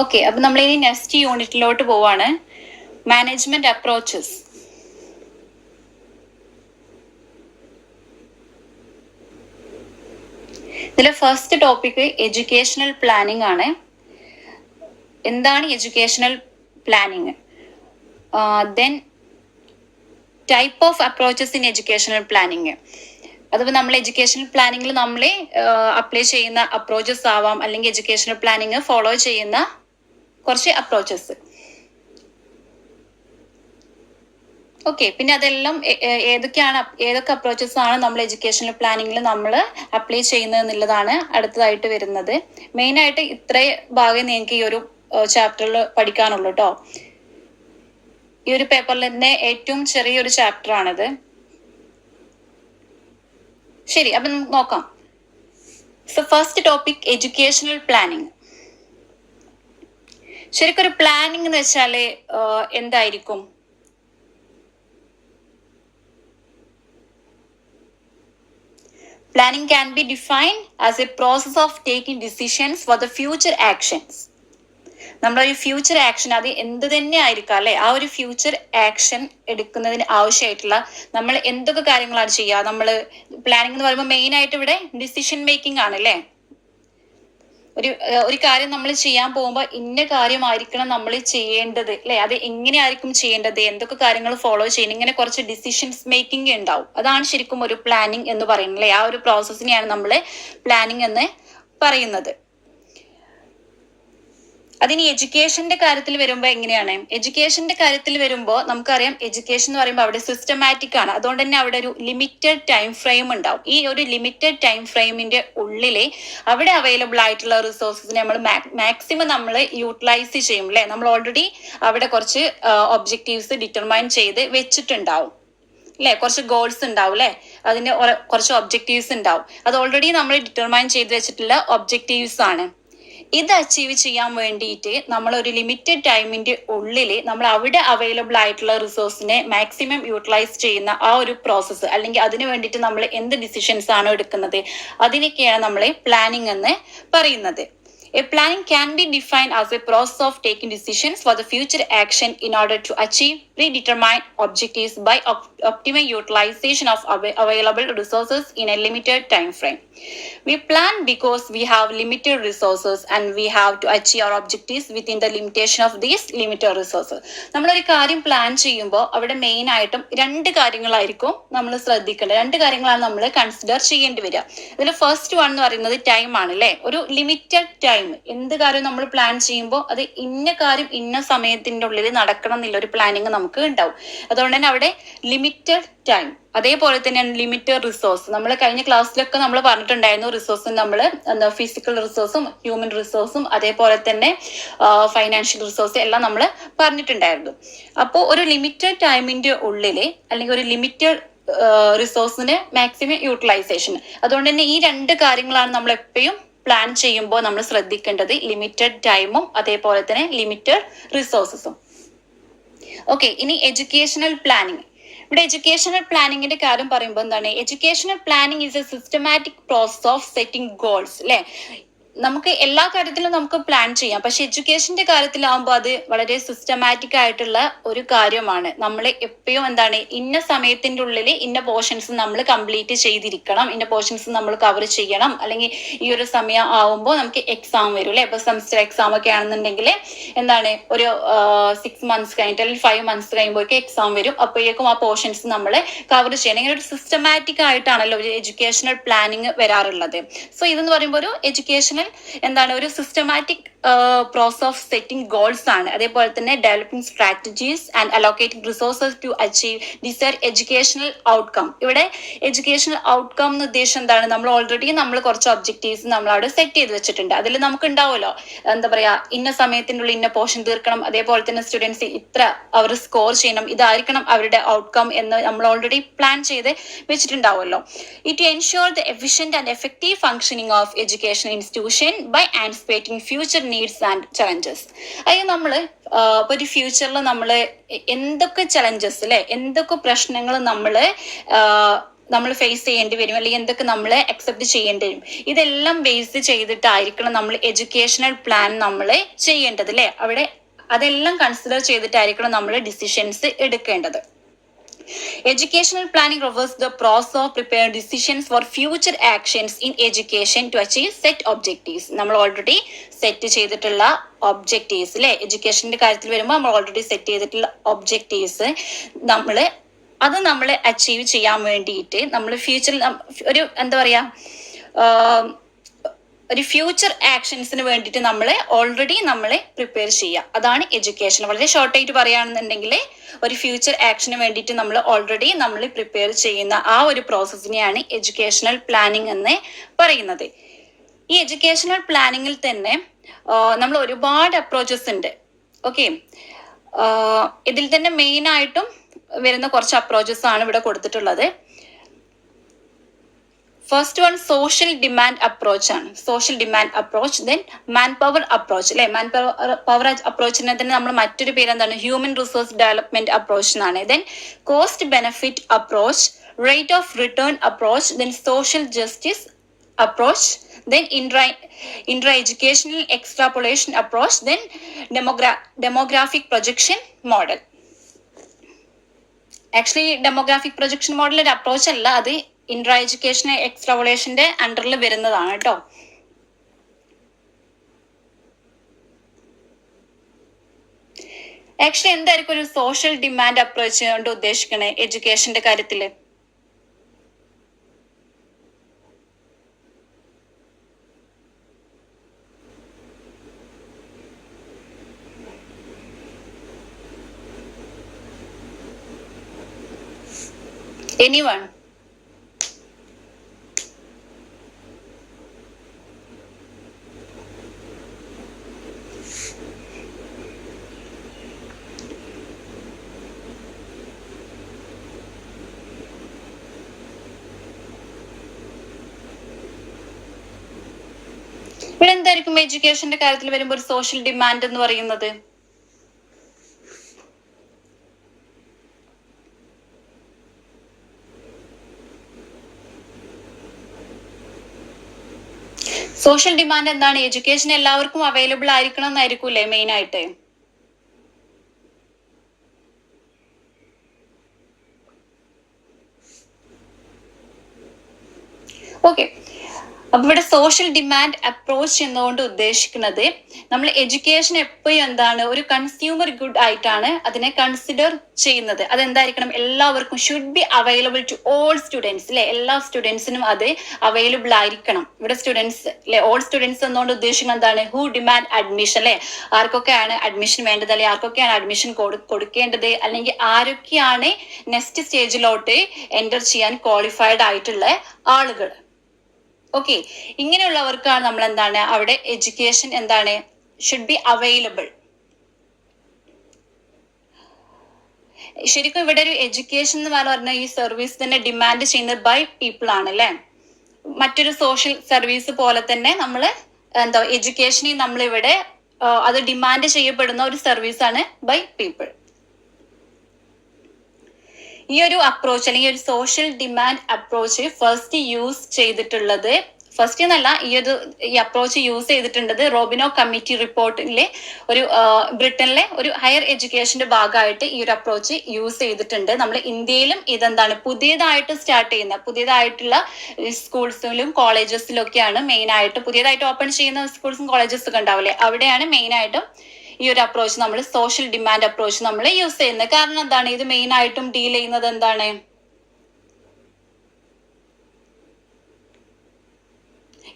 Okay, അപ്പൊ നമ്മൾ ഇനി നെക്സ്റ്റ് യൂണിറ്റിലോട്ട് പോവാണ്. Management approaches. ഇതിലെ ഫസ്റ്റ് ടോപ്പിക് എഡ്യൂക്കേഷണൽ പ്ലാനിംഗ് ആണ്. എന്താണ് educational planning? Then type of approaches in educational planning. അതിപ്പോൾ നമ്മൾ എഡ്യൂക്കേഷണൽ പ്ലാനിങ്ങിൽ നമ്മൾ അപ്ലൈ ചെയ്യുന്ന അപ്രോച്ചസ് ആവാം, അല്ലെങ്കിൽ എഡ്യൂക്കേഷണൽ പ്ലാനിങ് ഫോളോ ചെയ്യുന്ന കുറച്ച് അപ്രോച്ചസ്. ഓക്കെ, പിന്നെ അതെല്ലാം ഏതൊക്കെ അപ്രോച്ചസ് ആണ് നമ്മൾ എഡ്യൂക്കേഷണൽ പ്ലാനിങ്ങിൽ നമ്മൾ അപ്ലൈ ചെയ്യുന്നത് എന്നുള്ളതാണ് അടുത്തതായിട്ട് വരുന്നത്. മെയിനായിട്ട് ഇത്ര ഭാഗം നിങ്ങൾക്ക് ഈ ഒരു ചാപ്റ്ററിൽ പഠിക്കാനുള്ളൂ കേട്ടോ. ഈ ഒരു പേപ്പറിൽ തന്നെ ഏറ്റവും ചെറിയൊരു ചാപ്റ്റർ ആണിത്. ശരി, അപ്പൊ നമുക്ക് നോക്കാം. So first topic educational planning. ശരിക്കും ഒരു പ്ലാനിങ് എന്ന് വെച്ചാല് എന്തായിരിക്കും? Planning can be defined as a process of taking decisions for the future actions. നമ്മളൊരു ഫ്യൂച്ചർ ആക്ഷൻ, അത് എന്ത് തന്നെ ആയിരിക്കാം അല്ലെ, ആ ഒരു ഫ്യൂച്ചർ ആക്ഷൻ എടുക്കുന്നതിന് ആവശ്യമായിട്ടുള്ള നമ്മൾ എന്തൊക്കെ കാര്യങ്ങളാണ് ചെയ്യുക. നമ്മൾ പ്ലാനിങ് എന്ന് പറയുമ്പോൾ മെയിൻ ആയിട്ട് ഇവിടെ ഡിസിഷൻ മേക്കിംഗ് ആണ് അല്ലേ. ഒരു കാര്യം നമ്മൾ ചെയ്യാൻ പോകുമ്പോൾ ഇന്ന കാര്യമായിരിക്കണം നമ്മൾ ചെയ്യേണ്ടത് അല്ലെ, അത് എങ്ങനെയായിരിക്കും ചെയ്യേണ്ടത്, എന്തൊക്കെ കാര്യങ്ങൾ ഫോളോ ചെയ്യണം, ഇങ്ങനെ കുറച്ച് ഡിസിഷൻസ് മേക്കിംഗ് ഉണ്ടാവും. അതാണ് ശരിക്കും ഒരു പ്ലാനിങ് എന്ന് പറയുന്നത് അല്ലെ. ആ ഒരു പ്രോസസ്സിനെയാണ് നമ്മൾ പ്ലാനിങ് എന്ന് പറയുന്നത്. അതിന് എഡ്യൂക്കേഷന്റെ കാര്യത്തിൽ വരുമ്പോൾ എങ്ങനെയാണ്? എഡ്യൂക്കേഷന്റെ കാര്യത്തിൽ വരുമ്പോൾ നമുക്കറിയാം, എഡ്യൂക്കേഷൻ എന്ന് പറയുമ്പോൾ അവിടെ സിസ്റ്റമാറ്റിക് ആണ്. അതുകൊണ്ട് തന്നെ അവിടെ ഒരു ലിമിറ്റഡ് ടൈം ഫ്രെയിം ഉണ്ടാവും. ഈ ഒരു ലിമിറ്റഡ് ടൈം ഫ്രെയിമിന്റെ ഉള്ളിലെ അവിടെ അവൈലബിൾ ആയിട്ടുള്ള റിസോഴ്സസിനെ നമ്മൾ മാക്സിമം നമ്മൾ യൂട്ടിലൈസ് ചെയ്യും അല്ലെ. നമ്മൾ ഓൾറെഡി അവിടെ കുറച്ച് ഒബ്ജക്റ്റീവ്സ് ഡിറ്റർമൈൻ ചെയ്ത് വെച്ചിട്ടുണ്ടാവും അല്ലെ, കുറച്ച് ഗോൾസ് ഉണ്ടാവും അല്ലെ, അതിന്റെ കുറച്ച് ഒബ്ജക്റ്റീവ്സ് ഉണ്ടാവും. അത് ഓൾറെഡി നമ്മൾ ഡിറ്റർമൈൻ ചെയ്ത് വെച്ചിട്ടുള്ള ഒബ്ജക്റ്റീവ്സ് ആണ്. ഇത് അച്ചീവ് ചെയ്യാൻ വേണ്ടിയിട്ട് നമ്മൾ ഒരു ലിമിറ്റഡ് ടൈമിന്റെ ഉള്ളിൽ നമ്മൾ അവിടെ അവൈലബിൾ ആയിട്ടുള്ള റിസോഴ്സിനെ മാക്സിമം യൂട്ടിലൈസ് ചെയ്യുന്ന ആ ഒരു പ്രോസസ്സ്, അല്ലെങ്കിൽ അതിന് വേണ്ടിയിട്ട് നമ്മൾ എന്ത് ഡിസിഷൻസ് ആണോ എടുക്കുന്നത്, അതിനൊക്കെയാണ് നമ്മൾ പ്ലാനിങ് എന്ന് പറയുന്നത്. A planning can be defined as a process of taking decisions for the future action in order to achieve predetermined objectives by optimal utilization of available resources in a limited time frame. We plan because we have limited resources and we have to achieve our objectives within the limitation of these limited resources. നമ്മളൊരു കാര്യം plan ചെയ്യുമ്പോൾ അവിടെ main ആയിട്ടും രണ്ട് കാര്യങ്ങളായിരിക്കും നമ്മൾ ശ്രദ്ധിക്കേണ്ടത്. രണ്ട് കാര്യങ്ങളാണ് നമ്മൾ കൺസിഡർ ചെയ്യേണ്ടി വരിക. ഇതിൽ ഫസ്റ്റ് വൺ എന്ന് പറയുന്നത് ടൈം ആണ് അല്ലെ. ഒരു ലിമിറ്റഡ് ടൈം, എന്ത് കാര്യം നമ്മൾ പ്ലാൻ ചെയ്യുമ്പോൾ അത് ഇന്ന കാര്യം ഇന്ന സമയത്തിന്റെ ഉള്ളിൽ നടക്കണം എന്നുള്ള ഒരു പ്ലാനിങ് നമുക്ക് ഉണ്ടാവും. അതുകൊണ്ട് തന്നെ അവിടെ ലിമിറ്റഡ് ടൈം, അതേപോലെ തന്നെ ലിമിറ്റഡ് റിസോഴ്സ്. നമ്മൾ കഴിഞ്ഞ ക്ലാസ്സിലൊക്കെ നമ്മൾ പറഞ്ഞിട്ടുണ്ടായിരുന്നു, റിസോഴ്സ് നമ്മൾ എന്താ ഫിസിക്കൽ റിസോഴ്സും ഹ്യൂമൻ റിസോഴ്സും അതേപോലെ തന്നെ ഫൈനാൻഷ്യൽ റിസോഴ്സ് എല്ലാം നമ്മൾ പറഞ്ഞിട്ടുണ്ടായിരുന്നു. അപ്പോൾ ഒരു ലിമിറ്റഡ് ടൈമിന്റെ ഉള്ളിൽ അല്ലെങ്കിൽ ഒരു ലിമിറ്റഡ് റിസോഴ്സിന് മാക്സിമം യൂട്ടിലൈസേഷൻ. അതുകൊണ്ട് തന്നെ ഈ രണ്ട് കാര്യങ്ങളാണ് നമ്മൾ എപ്പോഴും പ്ലാൻ ചെയ്യുമ്പോൾ നമ്മൾ ശ്രദ്ധിക്കേണ്ടത്, ലിമിറ്റഡ് ടൈമും അതേപോലെ തന്നെ ലിമിറ്റഡ് റിസോഴ്സസും. ഓക്കെ, ഇനി എഡ്യൂക്കേഷണൽ പ്ലാനിങ്. ഇവിടെ എഡ്യൂക്കേഷണൽ പ്ലാനിങ്ങിന്റെ കാര്യം പറയുമ്പോൾ എന്താണ്? Educational planning is A systematic process of setting goals അല്ലെ. നമുക്ക് എല്ലാ കാര്യത്തിലും നമുക്ക് പ്ലാൻ ചെയ്യാം, പക്ഷെ എഡ്യൂക്കേഷന്റെ കാര്യത്തിലാവുമ്പോൾ അത് വളരെ സിസ്റ്റമാറ്റിക് ആയിട്ടുള്ള ഒരു കാര്യമാണ്. നമ്മൾ എപ്പോഴും എന്താണ്, ഇന്ന സമയത്തിന്റെ ഉള്ളിൽ ഇന്ന പോർഷൻസ് നമ്മൾ കംപ്ലീറ്റ് ചെയ്തിരിക്കണം, ഇന്ന പോർഷൻസ് നമ്മൾ കവർ ചെയ്യണം, അല്ലെങ്കിൽ ഈ ഒരു സമയം ആവുമ്പോൾ നമുക്ക് എക്സാം വരും അല്ലെ. ഇപ്പൊ സെമസ്റ്റർ എക്സാം ഒക്കെ ആണെന്നുണ്ടെങ്കിൽ എന്താണ്, ഒരു 6 months കഴിഞ്ഞിട്ട് അല്ലെങ്കിൽ 5 months കഴിയുമ്പോഴേക്കും എക്സാം വരും. അപ്പോഴേക്കും ആ പോർഷൻസ് നമ്മൾ കവർ ചെയ്യണം. ഇങ്ങനെ ഒരു സിസ്റ്റമാറ്റിക് ആയിട്ടാണല്ലോ ഒരു എഡ്യൂക്കേഷണൽ പ്ലാനിങ് വരാറുള്ളത്. സോ ഇതെന്ന് പറയുമ്പോൾ ഒരു എഡ്യൂക്കേഷണൽ എന്താണ്, ഒരു systematic process of setting goals ആണ്. അതേപോലെ തന്നെ developing strategies and allocating resources to achieve desired educational outcome. ഇവിടെ എഡ്യൂക്കേഷണൽ ഔട്ട്കം എന്ന് ഉദ്ദേശം എന്താണ്? നമ്മൾ ഓൾറെഡി നമ്മൾ കുറച്ച് ഒബ്ജക്റ്റീവ്സ് നമ്മൾ അവിടെ സെറ്റ് ചെയ്ത് വെച്ചിട്ടുണ്ട്. അതിൽ നമുക്ക് ഉണ്ടാവുമല്ലോ, എന്താ പറയാ, ഇന്ന സമയത്തിൻ്റെ ഉള്ളിൽ ഇന്ന പോർഷൻ തീർക്കണം, അതേപോലെ തന്നെ സ്റ്റുഡൻസ് ഇത്ര അവർ സ്കോർ ചെയ്യണം, ഇതായിരിക്കണം അവരുടെ ഔട്ട്കം എന്ന് നമ്മൾ ഓൾറെഡി പ്ലാൻ ചെയ്ത് വെച്ചിട്ടുണ്ടാവുമല്ലോ. It ensure the efficient and effective functioning of education institution by anticipating future needs and challenges. അത് നമ്മൾ ഒരു ഫ്യൂച്ചറിൽ നമ്മൾ എന്തൊക്കെ ചലഞ്ചസ് അല്ലെ, എന്തൊക്കെ പ്രശ്നങ്ങൾ നമ്മൾ നമ്മൾ ഫേസ് ചെയ്യേണ്ടി വരും, അല്ലെങ്കിൽ എന്തൊക്കെ നമ്മൾ അക്സെപ്റ്റ് ചെയ്യേണ്ടി വരും, ഇതെല്ലാം ബേസ് ചെയ്തിട്ടായിരിക്കണം നമ്മൾ എഡ്യൂക്കേഷണൽ പ്ലാൻ നമ്മൾ ചെയ്യേണ്ടത് അല്ലേ. അവിടെ അതെല്ലാം കൺസിഡർ ചെയ്തിട്ടായിരിക്കണം നമ്മൾ ഡിസിഷൻസ് എടുക്കേണ്ടത്. Educational planning refers to the process of preparing decisions for future actions in education to achieve set objectives. നമ്മൾ ഓൾറെഡി സെറ്റ് ചെയ്തിട്ടുള്ള ഒബ്ജക്റ്റീവ്സ് അല്ലെ, എഡ്യൂക്കേഷന്റെ കാര്യത്തിൽ വരുമ്പോൾ നമ്മൾ ഓൾറെഡി സെറ്റ് ചെയ്തിട്ടുള്ള ഒബ്ജക്റ്റീവ്സ് നമ്മൾ അച്ചീവ് ചെയ്യാൻ വേണ്ടിയിട്ട് നമ്മൾ ഫ്യൂച്ചറിൽ ഒരു എന്താ പറയാ ഒരു ഫ്യൂച്ചർ ആക്ഷൻസിന് വേണ്ടിയിട്ട് നമ്മളെ പ്രിപ്പയർ ചെയ്യുക. അതാണ് എഡ്യൂക്കേഷൻ. വളരെ ഷോർട്ടായിട്ട് പറയുകയാണെന്നുണ്ടെങ്കിൽ ഒരു ഫ്യൂച്ചർ ആക്ഷന് വേണ്ടിയിട്ട് നമ്മൾ പ്രിപ്പയർ ചെയ്യുന്ന ആ ഒരു പ്രോസസ്സിനെയാണ് എഡ്യൂക്കേഷണൽ പ്ലാനിങ് എന്ന് പറയുന്നത്. ഈ എഡ്യൂക്കേഷണൽ പ്ലാനിങ്ങിൽ തന്നെ നമ്മൾ ഒരുപാട് അപ്രോച്ചസ് ഉണ്ട്. ഓക്കെ, ഇതിൽ തന്നെ മെയിൻ ആയിട്ടും വരുന്ന കുറച്ച് അപ്രോച്ചസ് ആണ് ഇവിടെ കൊടുത്തിട്ടുള്ളത്. First one social demand approach ആണ്. Social demand approach, then man power approach അല്ലെ. മാൻ പവർ അപ്രോച്ചിനെ തന്നെ നമ്മൾ മറ്റൊരു പേര് എന്താണ്, ഹ്യൂമൻ റിസോഴ്സ് ഡെവലപ്മെന്റ് അപ്രോച്ച് എന്നാണ്. Then cost benefit approach, rate of return approach, then social justice approach, then intra-educational extrapolation approach, then demographic projection model. Actually demographic projection model ഒരു approach അല്ല, അത് intra-educational extrapolationന്റെ അണ്ടറിൽ വരുന്നതാണ് കേട്ടോ. ആക്ച്വലി എന്തായിരിക്കും ഒരു social demand approach കൊണ്ട് ഉദ്ദേശിക്കണേ എഡ്യൂക്കേഷന്റെ കാര്യത്തില്? Anyone? ഇവിടെ എന്തായിരിക്കും എഡ്യൂക്കേഷന്റെ കാര്യത്തിൽ വരുമ്പോൾ ഒരു സോഷ്യൽ ഡിമാൻഡ് എന്ന് പറയുന്നത്? സോഷ്യൽ ഡിമാൻഡ് എന്താണ്? എഡ്യൂക്കേഷൻ എല്ലാവർക്കും അവൈലബിൾ ആയിരിക്കണം എന്നായിരിക്കൂല്ലേ മെയിൻ ആയിട്ട്? ഓക്കെ, അപ്പൊ ഇവിടെ സോഷ്യൽ ഡിമാൻഡ് അപ്രോച്ച് എന്നുകൊണ്ട് ഉദ്ദേശിക്കുന്നത് നമ്മൾ എഡ്യൂക്കേഷൻ എപ്പോഴും എന്താണ്, ഒരു കൺസ്യൂമർ ഗുഡ് ആയിട്ടാണ് അതിനെ കൺസിഡർ ചെയ്യുന്നത്. അതെന്തായിരിക്കണം, എല്ലാവർക്കും should be available to all students അല്ലെ. എല്ലാ സ്റ്റുഡൻസിനും അത് അവൈലബിൾ ആയിരിക്കണം. ഇവിടെ സ്റ്റുഡൻസ് അല്ലെ, ഓൾ സ്റ്റുഡൻസ് എന്നുകൊണ്ട് ഉദ്ദേശിക്കുന്നത് എന്താണ്, ഹു ഡിമാൻഡ് അഡ്മിഷൻ അല്ലെ. ആർക്കൊക്കെയാണ് അഡ്മിഷൻ വേണ്ടത്, അല്ലെങ്കിൽ ആർക്കൊക്കെയാണ് അഡ്മിഷൻ കൊടുക്കേണ്ടത്, അല്ലെങ്കിൽ ആരൊക്കെയാണ് നെക്സ്റ്റ് സ്റ്റേജിലോട്ട് എൻ്റർ ചെയ്യാൻ ക്വാളിഫൈഡ് ആയിട്ടുള്ള ആളുകൾ. ഓക്കെ, ഇങ്ങനെയുള്ളവർക്കാണ് നമ്മൾ എന്താണ് അവിടെ എഡ്യൂക്കേഷൻ എന്താണ് ഷുഡ് ബി അവൈലബിൾ. ശരിക്കും ഇവിടെ ഒരു എഡ്യൂക്കേഷൻ എന്ന് പറഞ്ഞ ഈ സർവീസ് തന്നെ ഡിമാൻഡ് ചെയ്യുന്നത് ബൈ പീപ്പിൾ ആണ് അല്ലെ. മറ്റൊരു സോഷ്യൽ സർവീസ് പോലെ തന്നെ നമ്മൾ എന്താ എഡ്യൂക്കേഷനെ നമ്മളിവിടെ അത് ഡിമാൻഡ് ചെയ്യപ്പെടുന്ന ഒരു സർവീസ് ആണ് ബൈ പീപ്പിൾ. ഈ ഒരു അപ്രോച്ച് അല്ലെങ്കിൽ ഒരു social demand approach first use ചെയ്തിട്ടുള്ളത്, ഫസ്റ്റ് എന്നല്ല, ഈ അപ്രോച്ച് യൂസ് ചെയ്തിട്ടുള്ളത് റോബിനോ കമ്മിറ്റി റിപ്പോർട്ടിലെ ഒരു ബ്രിട്ടനിലെ ഒരു ഹയർ എഡ്യൂക്കേഷന്റെ ഭാഗമായിട്ട് ഈ ഒരു അപ്രോച്ച് യൂസ് ചെയ്തിട്ടുണ്ട്. നമ്മൾ ഇന്ത്യയിലും ഇതെന്താണ് പുതിയതായിട്ട് സ്റ്റാർട്ട് ചെയ്യുന്ന പുതിയതായിട്ടുള്ള സ്കൂൾസിലും കോളേജസിലും ഒക്കെയാണ് മെയിൻ ആയിട്ട്, പുതിയതായിട്ട് ഓപ്പൺ ചെയ്യുന്ന സ്കൂൾസും കോളേജസും ഒക്കെ ഉണ്ടാവില്ലേ, അവിടെയാണ് മെയിൻ ആയിട്ടും ഈ ഒരു അപ്രോച്ച് നമ്മൾ സോഷ്യൽ ഡിമാൻഡ് അപ്രോച്ച് നമ്മൾ യൂസ് ചെയ്യുന്നത്. കാരണം എന്താണ്, ഇത് മെയിൻ ആയിട്ടും ഡീൽ ചെയ്യുന്നത് എന്താണ്,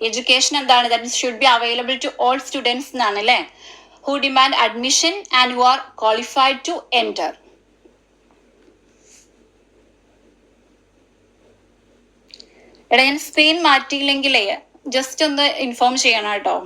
എഡ്യൂക്കേഷൻ എന്താണ്, that should be available to all students എന്നാണ് അല്ലെ. Who demand admission and who are qualified to enter. എടാ ഞാൻ സ്ക്രീൻ മാറ്റിയില്ലെങ്കിലേ ജസ്റ്റ് ഒന്ന് ഇൻഫോം ചെയ്യണം കേട്ടോ.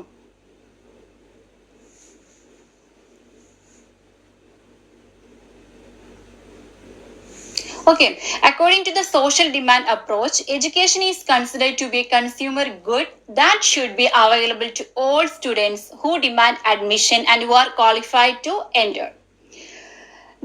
Okay, according to the social demand approach, education is considered to be a consumer good that should be available to all students who demand admission and who are qualified to enter.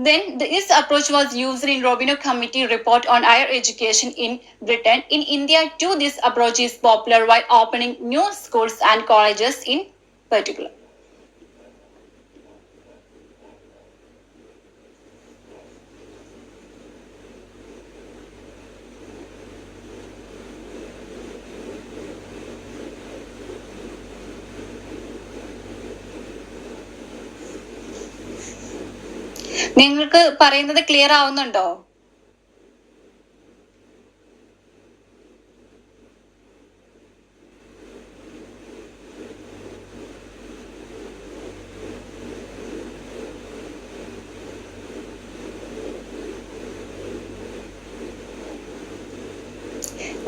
Then this approach was used in Robino Committee report on higher education in Britain. In India too, this approach is popular while opening new schools and colleges in particular. നിങ്ങൾക്ക് പറയുന്നത് clear ആവുന്നുണ്ടോ?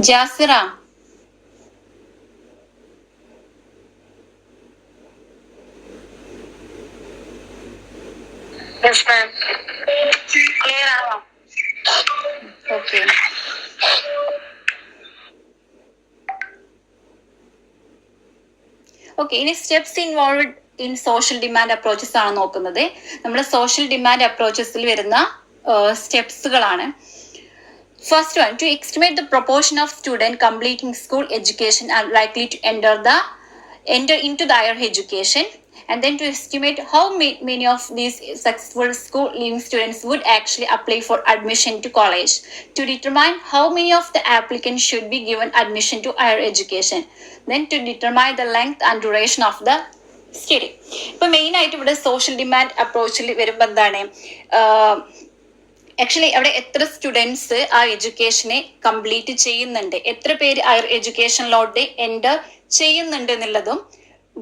Jasira, Yes, ma'am. Clear ആണോ? Okay. Okay, ഇനി steps involve in social demand approaches ആണ് നോക്കുന്നത്. നമ്മൾ social demand അപ്രോച്ചസിൽ വരുന്ന സ്റ്റെപ്സുകളാണ്. First one, to estimate the proportion of students completing school education are likely to enter into the higher education, and then to estimate how many of these successful school leaving students would actually apply for admission to college, to determine how many of the applicants should be given admission to higher education, then to determine the length and duration of the study. ഇപ്പൊ main ആയിട്ട് ഇവിടെ social demand അപ്രോച്ചിൽ വരുമ്പോൾ എന്താണ്, actually അവിടെ എത്ര students ആ എഡ്യൂക്കേഷനെ complete ചെയ്യുന്നുണ്ട്, എത്ര പേര് ഹയർ എഡ്യൂക്കേഷനിലോട്ട് എൻ്റർ ചെയ്യുന്നുണ്ട് എന്നുള്ളതും,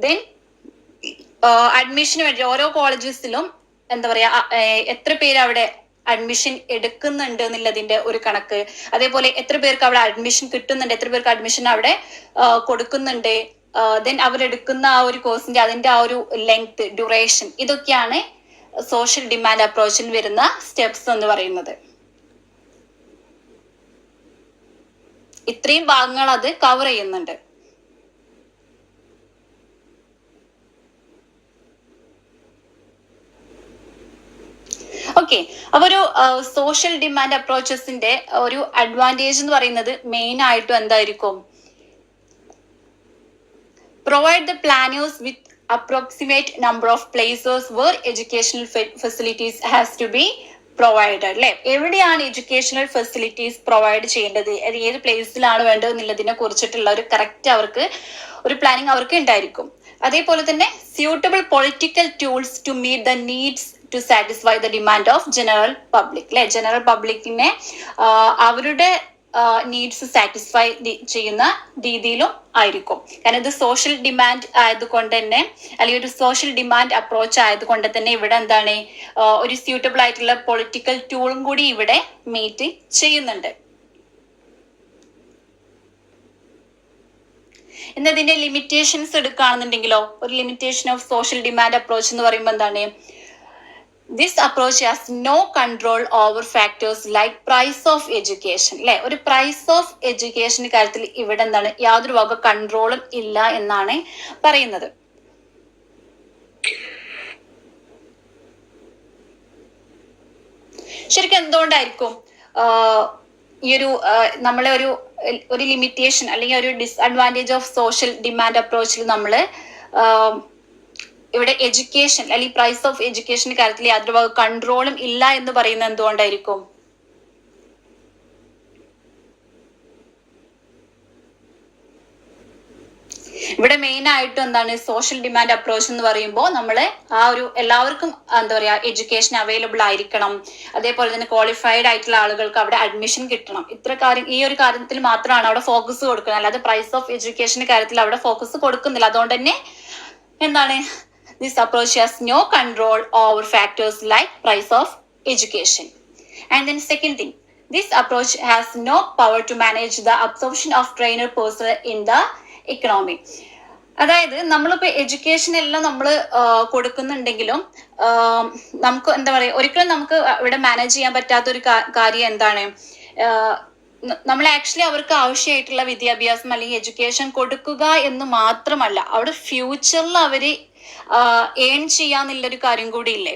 ദെൻ അഡ്മിഷന് വേണ്ടി ഓരോ കോളേജസിലും എന്താ പറയാ എത്ര പേര് അവിടെ അഡ്മിഷൻ എടുക്കുന്നുണ്ട് എന്നുള്ളതിന്റെ ഒരു കണക്ക്, അതേപോലെ എത്ര പേർക്ക് അവിടെ അഡ്മിഷൻ കിട്ടുന്നുണ്ട്, എത്ര പേർക്ക് അഡ്മിഷൻ അവിടെ കൊടുക്കുന്നുണ്ട്, ദെൻ അവരെടുക്കുന്ന ആ ഒരു കോഴ്സിന്റെ അതിന്റെ ആ ഒരു ലെങ്ത്, ഡ്യൂറേഷൻ, ഇതൊക്കെയാണ് സോഷ്യൽ ഡിമാൻഡ് അപ്രോച്ചിൽ വരുന്ന സ്റ്റെപ്സ് എന്ന് പറയുന്നത്. ഇത്രയും ഭാഗങ്ങൾ അത് കവർ ചെയ്യുന്നുണ്ട്. ഓക്കെ, അപ്പൊ ഒരു സോഷ്യൽ ഡിമാൻഡ് അപ്രോച്ചസിന്റെ ഒരു അഡ്വാൻറ്റേജ് എന്ന് പറയുന്നത് മെയിൻ ആയിട്ടും എന്തായിരിക്കും, provide the planners with approximate number of places where educational facilities has to be provided. അല്ലെ, എവിടെയാണ് എഡ്യൂക്കേഷണൽ ഫെസിലിറ്റീസ് പ്രൊവൈഡ് ചെയ്യേണ്ടത്, അത് ഏത് പ്ലേസിലാണ് വേണ്ടത് എന്നുള്ളതിനെ കുറിച്ചിട്ടുള്ള ഒരു കറക്റ്റ് അവർക്ക് ഒരു പ്ലാനിങ് അവർക്ക് ഉണ്ടായിരിക്കും. അതേപോലെ തന്നെ suitable political tools to meet the needs to satisfy the demand of general public. അല്ലെ, ജനറൽ പബ്ലിക്കിനെ അവരുടെ നീഡ്സ് സാറ്റിസ്ഫൈ ചെയ്യുന്ന രീതിയിലും ആയിരിക്കും. കാരണം ഇത് സോഷ്യൽ ഡിമാൻഡ് ആയതുകൊണ്ട് തന്നെ, അല്ലെങ്കിൽ ഒരു സോഷ്യൽ ഡിമാൻഡ് അപ്രോച്ച് ആയതുകൊണ്ട് തന്നെ ഇവിടെ എന്താണ്, ഒരു സ്യൂട്ടബിൾ ആയിട്ടുള്ള പൊളിറ്റിക്കൽ ടൂളും കൂടി ഇവിടെ മീറ്റ് ചെയ്യുന്നുണ്ട്. എന്നതിന്റെ ലിമിറ്റേഷൻസ് എടുക്കുകയാണെന്നുണ്ടെങ്കിലോ, ഒരു limitation of social demand approach എന്ന് പറയുമ്പോൾ എന്താണ്, this approach has no control over factors like price of education. അല്ലെ, ഒരു പ്രൈസ് ഓഫ് എഡ്യൂക്കേഷൻ കാര്യത്തിൽ ഇവിടെ എന്താണ്, യാതൊരു വക കൺട്രോളും ഇല്ല എന്നാണ് പറയുന്നത്. ശരിക്കും എന്തുകൊണ്ടായിരിക്കും ഈ ഒരു നമ്മളെ ഒരു ലിമിറ്റേഷൻ അല്ലെങ്കിൽ ഒരു ഡിസ്അഡ്വാൻറ്റേജ് ഓഫ് സോഷ്യൽ ഡിമാൻഡ് അപ്രോച്ചിൽ നമ്മള് ഇവിടെ എഡ്യൂക്കേഷൻ അല്ലെങ്കിൽ പ്രൈസ് ഓഫ് എഡ്യൂക്കേഷൻ കാര്യത്തിൽ യാതൊരു വക കൺട്രോളും ഇല്ല എന്ന് പറയുന്നത് എന്തുകൊണ്ടായിരിക്കും? ഇവിടെ മെയിൻ ആയിട്ടും എന്താണ്, സോഷ്യൽ ഡിമാൻഡ് അപ്രോച്ച് എന്ന് പറയുമ്പോൾ നമ്മള് ആ ഒരു എല്ലാവർക്കും എന്താ പറയാ എഡ്യൂക്കേഷൻ അവൈലബിൾ ആയിരിക്കണം, അതേപോലെ തന്നെ ക്വാളിഫൈഡ് ആയിട്ടുള്ള ആളുകൾക്ക് അവിടെ അഡ്മിഷൻ കിട്ടണം, ഇത്ര കാര്യം ഈ ഒരു കാര്യത്തിൽ മാത്രമാണ് അവിടെ ഫോക്കസ് കൊടുക്കുന്നത്. അല്ലാതെ പ്രൈസ് ഓഫ് എഡ്യൂക്കേഷൻ കാര്യത്തിൽ അവിടെ ഫോക്കസ് കൊടുക്കുന്നില്ല. അതുകൊണ്ട് തന്നെ എന്താണ്, this approach has no control over factors like price of education. And then second thing, this approach has no power to manage the absorption of trained personnel in the economy. അതായത് നമ്മളിപ്പോ education എല്ലാം നമ്മൾ കൊടുക്കുന്നുണ്ടെങ്കിലും നമുക്ക് എന്താ പറയാ, ഒരിക്കലും നമുക്ക് ഇവിടെ മാനേജ് ചെയ്യാൻ പറ്റാത്ത ഒരു കാര്യം എന്താണ്, നമ്മൾ ആക്ച്വലി അവർക്ക് ആവശ്യമായിട്ടുള്ള വിദ്യാഭ്യാസം അല്ലെങ്കിൽ എഡ്യൂക്കേഷൻ കൊടുക്കുക എന്ന് മാത്രമല്ല, അവിടെ ഫ്യൂച്ചറിൽ അവര് ഏൺ ചെയ്യാന്നുള്ളൊരു കാര്യം കൂടി ഇല്ലേ.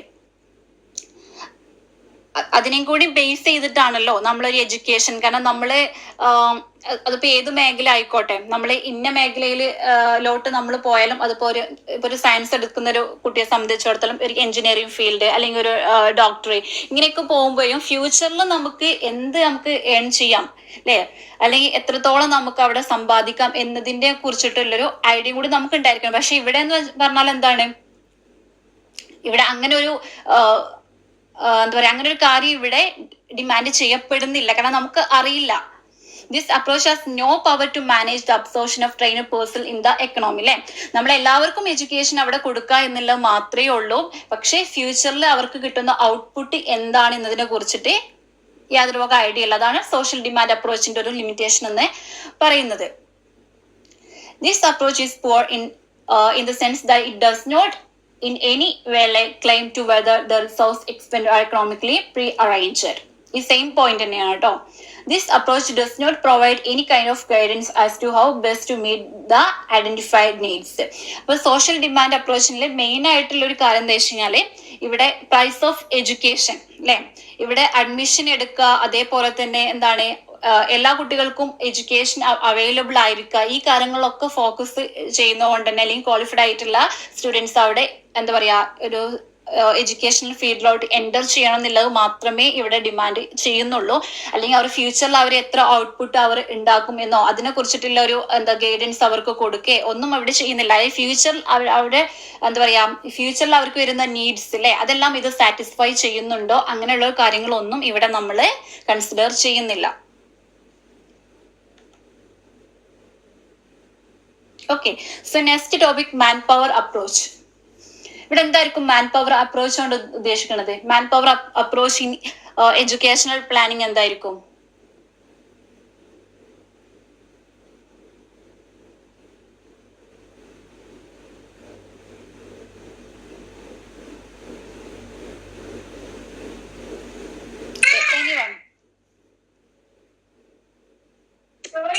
അതിനെയും കൂടി ബേസ് ചെയ്തിട്ടാണല്ലോ നമ്മളൊരു എഡ്യൂക്കേഷൻ. കാരണം നമ്മള് അതിപ്പോ ഏത് മേഖല ആയിക്കോട്ടെ, നമ്മൾ ഇന്ന മേഖലയിൽ ലോട്ട് നമ്മൾ പോയാലും അതിപ്പോ ഒരു സയൻസ് എടുക്കുന്ന ഒരു കുട്ടിയെ സംബന്ധിച്ചിടത്തോളം ഒരു എഞ്ചിനീയറിംഗ് ഫീൽഡ് അല്ലെങ്കിൽ ഒരു ഡോക്ടറി ഇങ്ങനെയൊക്കെ പോകുമ്പോഴും ഫ്യൂച്ചറിൽ നമുക്ക് നമുക്ക് ഏൺ ചെയ്യാം അല്ലെ, അല്ലെങ്കിൽ എത്രത്തോളം നമുക്ക് അവിടെ സമ്പാദിക്കാം എന്നതിന്റെ കുറിച്ചിട്ടുള്ളൊരു ഐഡിയ കൂടി നമുക്ക് ഉണ്ടായിരിക്കണം. പക്ഷെ ഇവിടെ എന്ന് പറഞ്ഞാൽ എന്താണ്, ഇവിടെ അങ്ങനെ ഒരു എന്താ പറയാ, അങ്ങനെ ഒരു കാര്യം ഇവിടെ ഡിമാൻഡ് ചെയ്യപ്പെടുന്നില്ല. കാരണം നമുക്ക് അറിയില്ല. This approach has no power to manage the absorption of trained personnel in the economy. അല്ലെ, നമ്മൾ എല്ലാവർക്കും എഡ്യൂക്കേഷൻ അവിടെ കൊടുക്കുക എന്നുള്ളത് മാത്രമേ ഉള്ളൂ. പക്ഷേ ഫ്യൂച്ചറിൽ അവർക്ക് കിട്ടുന്ന ഔട്ട്പുട്ട് എന്താണ് എന്നതിനെ കുറിച്ചിട്ട് യാതൊരു വക ഐഡിയ ഇല്ല. അതാണ് സോഷ്യൽ ഡിമാൻഡ് അപ്രോച്ചിന്റെ ഒരു ലിമിറ്റേഷൻ എന്ന് പറയുന്നത്. This approach is poor in the sense that it does not in any way claim to whether the resource expended are economically pre-arranged. ഈ സെയിം പോയിന്റ് തന്നെയാണ് കേട്ടോ. This approach does not provide any kind of guidance as to how best to meet the identified needs. അപ്പൊ social demand അപ്രോച്ചിൽ main ആയിട്ടുള്ള ഒരു കാര്യം എന്താ വെച്ച് കഴിഞ്ഞാല്, ഇവിടെ പ്രൈസ് ഓഫ് എഡ്യൂക്കേഷൻ അല്ലെ, ഇവിടെ അഡ്മിഷൻ എടുക്കുക, അതേപോലെ തന്നെ എന്താണ് എല്ലാ കുട്ടികൾക്കും എഡ്യൂക്കേഷൻ അവൈലബിൾ ആയിരിക്കുക, ഈ കാര്യങ്ങളൊക്കെ ഫോക്കസ് ചെയ്യുന്നതുകൊണ്ട് തന്നെ, അല്ലെങ്കിൽ ക്വാളിഫൈഡ് ആയിട്ടുള്ള സ്റ്റുഡൻസ് അവിടെ എന്താ പറയാ ഒരു എഡ്യൂക്കേഷണൽ ഫീൽഡിലോട്ട് എൻ്റർ ചെയ്യണം എന്നുള്ളത് മാത്രമേ ഇവിടെ ഡിമാൻഡ് ചെയ്യുന്നുള്ളൂ. അല്ലെങ്കിൽ അവർ ഫ്യൂച്ചറിൽ അവർ എത്ര ഔട്ട്പുട്ട് അവർ ഉണ്ടാക്കും എന്നോ അതിനെ കുറിച്ചിട്ടുള്ള ഒരു ഗൈഡൻസ് അവർക്ക് കൊടുക്കേ ഒന്നും അവിടെ ചെയ്യുന്നില്ല. അതായത് ഫ്യൂച്ചറിൽ അവിടെ എന്താ പറയാ, ഫ്യൂച്ചറിൽ അവർക്ക് വരുന്ന നീഡ്സ് അല്ലെ, അതെല്ലാം ഇത് സാറ്റിസ്ഫൈ ചെയ്യുന്നുണ്ടോ, അങ്ങനെയുള്ള കാര്യങ്ങളൊന്നും ഇവിടെ നമ്മൾ കൺസിഡർ ചെയ്യുന്നില്ല. ഓക്കെ, സോ നെക്സ്റ്റ് ടോപ്പിക് മാൻ പവർ അപ്രോച്ച്. ഇവിടെ എന്തായിരിക്കും മാൻ പവർ അപ്രോച്ച് കൊണ്ട് ഉദ്ദേശിക്കുന്നത്? മാൻ power approach in educational planning എന്തായിരിക്കും?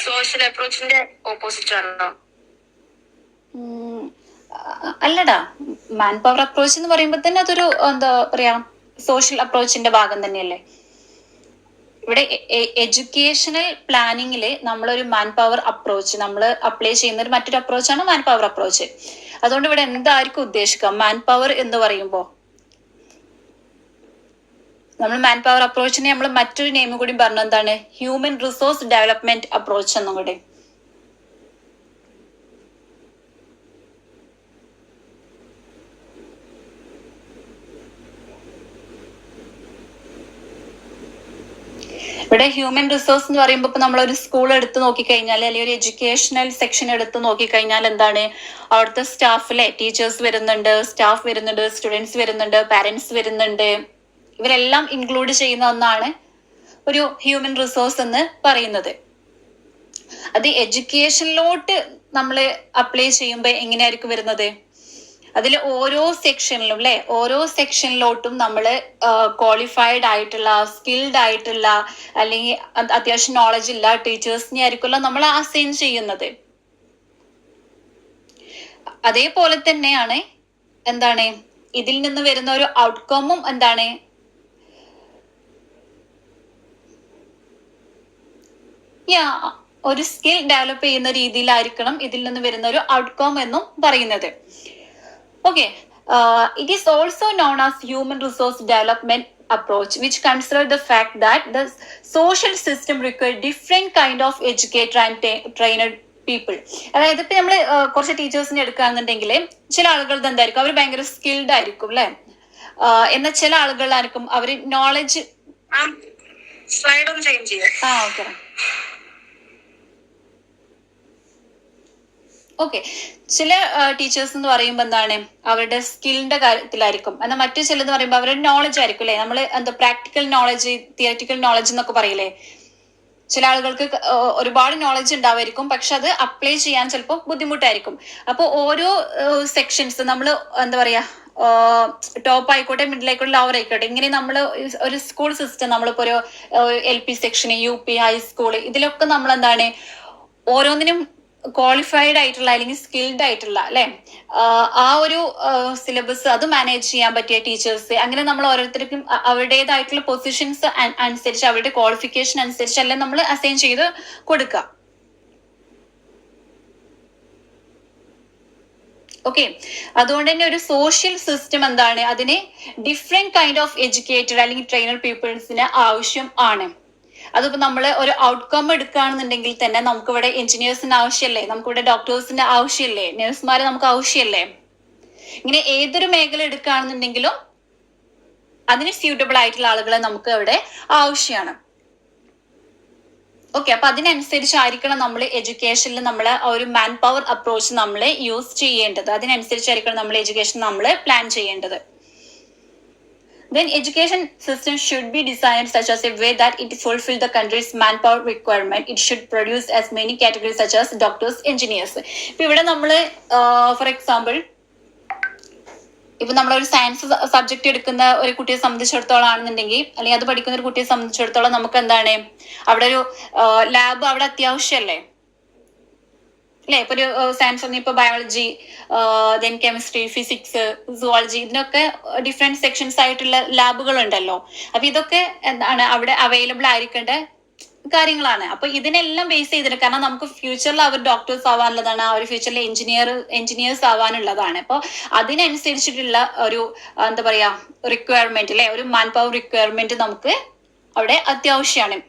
സോഷ്യൽ അപ്രോച്ചിന്റെ ഓപ്പോസിറ്റ് ആണോ? അല്ലടാ, മാൻ പവർ അപ്രോച്ച് എന്ന് പറയുമ്പോൾ തന്നെ അതൊരു എന്താ പറയാ സോഷ്യൽ അപ്രോച്ചിന്റെ ഭാഗം തന്നെയല്ലേ. ഇവിടെ എഡ്യൂക്കേഷണൽ പ്ലാനിങ്ങില് നമ്മളൊരു മാൻ പവർ അപ്രോച്ച് നമ്മൾ അപ്ലൈ ചെയ്യുന്ന ഒരു മറ്റൊരു അപ്രോച്ചാണ് മാൻ പവർ അപ്രോച്ച്. അതുകൊണ്ട് ഇവിടെ എന്തായിരിക്കും ഉദ്ദേശിക്കുക മാൻ പവർ എന്ന് പറയുമ്പോൾ? നമ്മൾ മാൻ പവർ അപ്രോച്ചിനെ നമ്മൾ മറ്റൊരു നെയിം കൂടി പറഞ്ഞ എന്താണ്, ഹ്യൂമൻ റിസോഴ്സ് ഡെവലപ്മെന്റ് അപ്രോച്ച് എന്നും കൂടി. ഇവിടെ ഹ്യൂമൻ റിസോഴ്സ് എന്ന് പറയുമ്പോൾ ഇപ്പൊ നമ്മളൊരു സ്കൂൾ എടുത്ത് നോക്കിക്കഴിഞ്ഞാൽ, അല്ലെങ്കിൽ ഒരു എഡ്യൂക്കേഷണൽ സെക്ഷൻ എടുത്ത് നോക്കിക്കഴിഞ്ഞാൽ എന്താണ്, അവിടുത്തെ സ്റ്റാഫിലെ ടീച്ചേഴ്സ് വരുന്നുണ്ട്, സ്റ്റാഫ് വരുന്നുണ്ട്, സ്റ്റുഡൻസ് വരുന്നുണ്ട്, പാരന്റ്സ് വരുന്നുണ്ട്. ഇവരെല്ലാം ഇൻക്ലൂഡ് ചെയ്യുന്ന ഒന്നാണ് ഒരു ഹ്യൂമൻ റിസോഴ്സ് എന്ന് പറയുന്നത്. അത് എഡ്യൂക്കേഷനിലോട്ട് നമ്മൾ അപ്ലൈ ചെയ്യുമ്പോൾ എങ്ങനെയായിരിക്കും വരുന്നത്? അതിൽ ഓരോ സെക്ഷനിലും അല്ലെ, ഓരോ സെക്ഷനിലോട്ടും നമ്മൾ ക്വാളിഫൈഡ് ആയിട്ടുള്ള, സ്കിൽഡ് ആയിട്ടുള്ള, അല്ലെങ്കിൽ അത്യാവശ്യം നോളജ് ഉള്ള ടീച്ചേഴ്സിനെ ആയിരിക്കുമല്ലോ നമ്മൾ അസൈൻ ചെയ്യുന്നത്. അതേപോലെ തന്നെയാണ് എന്താണ് ഇതിൽ നിന്ന് വരുന്ന ഒരു ഔട്ട്കമും എന്താണ്, ഒരു സ്കിൽ ഡെവലപ്പ് ചെയ്യുന്ന രീതിയിലായിരിക്കണം ഇതിൽ നിന്ന് വരുന്ന ഒരു ഔട്ട്കം എന്നും പറയുന്നത്. Okay, it is also known as human resource development approach, which consider the fact that the social system require different kind of educated and trained people. അതായത് ഇപ്പൊ നമ്മള് കുറച്ച് ടീച്ചേഴ്സിനെ എടുക്കുകയാണെന്നുണ്ടെങ്കിൽ ചില ആളുകൾ എന്തായിരിക്കും, അവർ ഭയങ്കര സ്കിൽഡ് ആയിരിക്കും അല്ലെ, എന്നാൽ ചില ആളുകളായിരിക്കും അവര് നോളജ്. ഓക്കെ ഓക്കെ, ചില ടീച്ചേഴ്സ് എന്ന് പറയുമ്പോൾ എന്താണ് അവരുടെ സ്കിലിന്റെ കാര്യത്തിലായിരിക്കും, എന്നാൽ മറ്റു ചിലതെന്ന് പറയുമ്പോൾ അവരുടെ നോളജ് ആയിരിക്കും അല്ലെ. നമ്മൾ എന്താ പ്രാക്ടിക്കൽ നോളജ്, തിയററ്റിക്കൽ നോളജ് എന്നൊക്കെ പറയില്ലേ. ചില ആളുകൾക്ക് ഒരുപാട് നോളജ് ഉണ്ടാവായിരിക്കും, പക്ഷെ അത് അപ്ലൈ ചെയ്യാൻ ചിലപ്പോൾ ബുദ്ധിമുട്ടായിരിക്കും. അപ്പോൾ ഓരോ സെക്ഷൻസ് നമ്മൾ എന്താ പറയാ, ടോപ്പ് ആയിക്കോട്ടെ, മിഡിൽ ആയിക്കോട്ടെ, ലോവർ ആയിക്കോട്ടെ, ഇങ്ങനെ നമ്മൾ ഒരു സ്കൂൾ സിസ്റ്റം, നമ്മളിപ്പോ ഒരു LP സെക്ഷൻ, UP, ഹൈസ്കൂൾ, ഇതിലൊക്കെ നമ്മൾ എന്താണ് ഓരോന്നിനും ക്വാളിഫൈഡ് ആയിട്ടുള്ള അല്ലെങ്കിൽ സ്കിൽഡ് ആയിട്ടുള്ള അല്ലെ ആ ഒരു സിലബസ് അത് മാനേജ് ചെയ്യാൻ പറ്റിയ ടീച്ചേഴ്സ്, അങ്ങനെ നമ്മൾ ഓരോരുത്തർക്കും അവരുടേതായിട്ടുള്ള പൊസിഷൻസ് അനുസരിച്ച് അവരുടെ ക്വാളിഫിക്കേഷൻ അനുസരിച്ചല്ല നമ്മൾ അസൈൻ ചെയ്ത് കൊടുക്കുക. ഓക്കെ, അതുകൊണ്ട് തന്നെ ഒരു സോഷ്യൽ സിസ്റ്റം എന്താണ്, അതിന് ഡിഫറെന്റ് കൈൻഡ് ഓഫ് എഡ്യൂക്കേറ്റഡ് അല്ലെങ്കിൽ ട്രെയിനർ പീപ്പിൾസിന് ആവശ്യം ആണ്. അതിപ്പോ നമ്മൾ ഒരു ഔട്ട്കം എടുക്കുകയാണെന്നുണ്ടെങ്കിൽ തന്നെ നമുക്കിവിടെ എഞ്ചിനീയേഴ്സിന് ആവശ്യമല്ലേ, നമുക്കിവിടെ ഡോക്ടേഴ്സിന്റെ ആവശ്യമല്ലേ, നഴ്സുമാരെ നമുക്ക് ആവശ്യമല്ലേ. ഇങ്ങനെ ഏതൊരു മേഖല എടുക്കുകയാണെന്നുണ്ടെങ്കിലും അതിന് സ്യൂട്ടബിൾ ആയിട്ടുള്ള ആളുകളെ നമുക്ക് ഇവിടെ ആവശ്യമാണ്. ഓക്കെ, അപ്പൊ അതിനനുസരിച്ചായിരിക്കണം നമ്മൾ എഡ്യൂക്കേഷനിൽ നമ്മൾ ഒരു മാൻ പവർ അപ്രോച്ച് നമ്മൾ യൂസ് ചെയ്യേണ്ടത്. അതിനനുസരിച്ചായിരിക്കണം നമ്മൾ എഡ്യൂക്കേഷൻ നമ്മൾ പ്ലാൻ ചെയ്യേണ്ടത്. Then education system should be designed such as a way that it fulfill the country's manpower requirement. It should produce as many categories such as doctors, engineers. ഇപ്പൊ ഇവിടെ നമ്മൾ for example ഇപ്പൊ നമ്മളൊരു science subject എടുക്കുന്ന ഒരു കുട്ടിയെ സംബന്ധിച്ചിടത്തോളം ആണെന്നുണ്ടെങ്കിൽ, അല്ലെങ്കിൽ അത് പഠിക്കുന്ന ഒരു കുട്ടിയെ സംബന്ധിച്ചിടത്തോളം നമുക്ക് എന്താണ് അവിടെ ഒരു ലാബ് അവിടെ അത്യാവശ്യമല്ലേ അല്ലെ. ഇപ്പൊ ഒരു സയൻസ് ഒന്നും ഇപ്പൊ biology, then chemistry, physics, zoology, ഇതിനൊക്കെ ഡിഫറെന്റ് സെക്ഷൻസ് ആയിട്ടുള്ള ലാബുകൾ ഉണ്ടല്ലോ. അപ്പൊ ഇതൊക്കെ എന്താണ് അവിടെ അവൈലബിൾ ആയിരിക്കേണ്ട കാര്യങ്ങളാണ്. അപ്പൊ ഇതിനെല്ലാം ബേസ് ചെയ്തിട്ട്, കാരണം നമുക്ക് ഫ്യൂച്ചറിൽ അവർ ഡോക്ടേഴ്സ് ആവാനുള്ളതാണ്, അവർ ഫ്യൂച്ചറിൽ എഞ്ചിനീയേഴ്സ് ആവാനുള്ളതാണ്. അപ്പൊ അതിനനുസരിച്ചിട്ടുള്ള ഒരു എന്താ പറയാ റിക്വയർമെന്റ് അല്ലെ, ഒരു മാൻ പവർ റിക്വയർമെന്റ് നമുക്ക് അവിടെ അത്യാവശ്യമാണ്.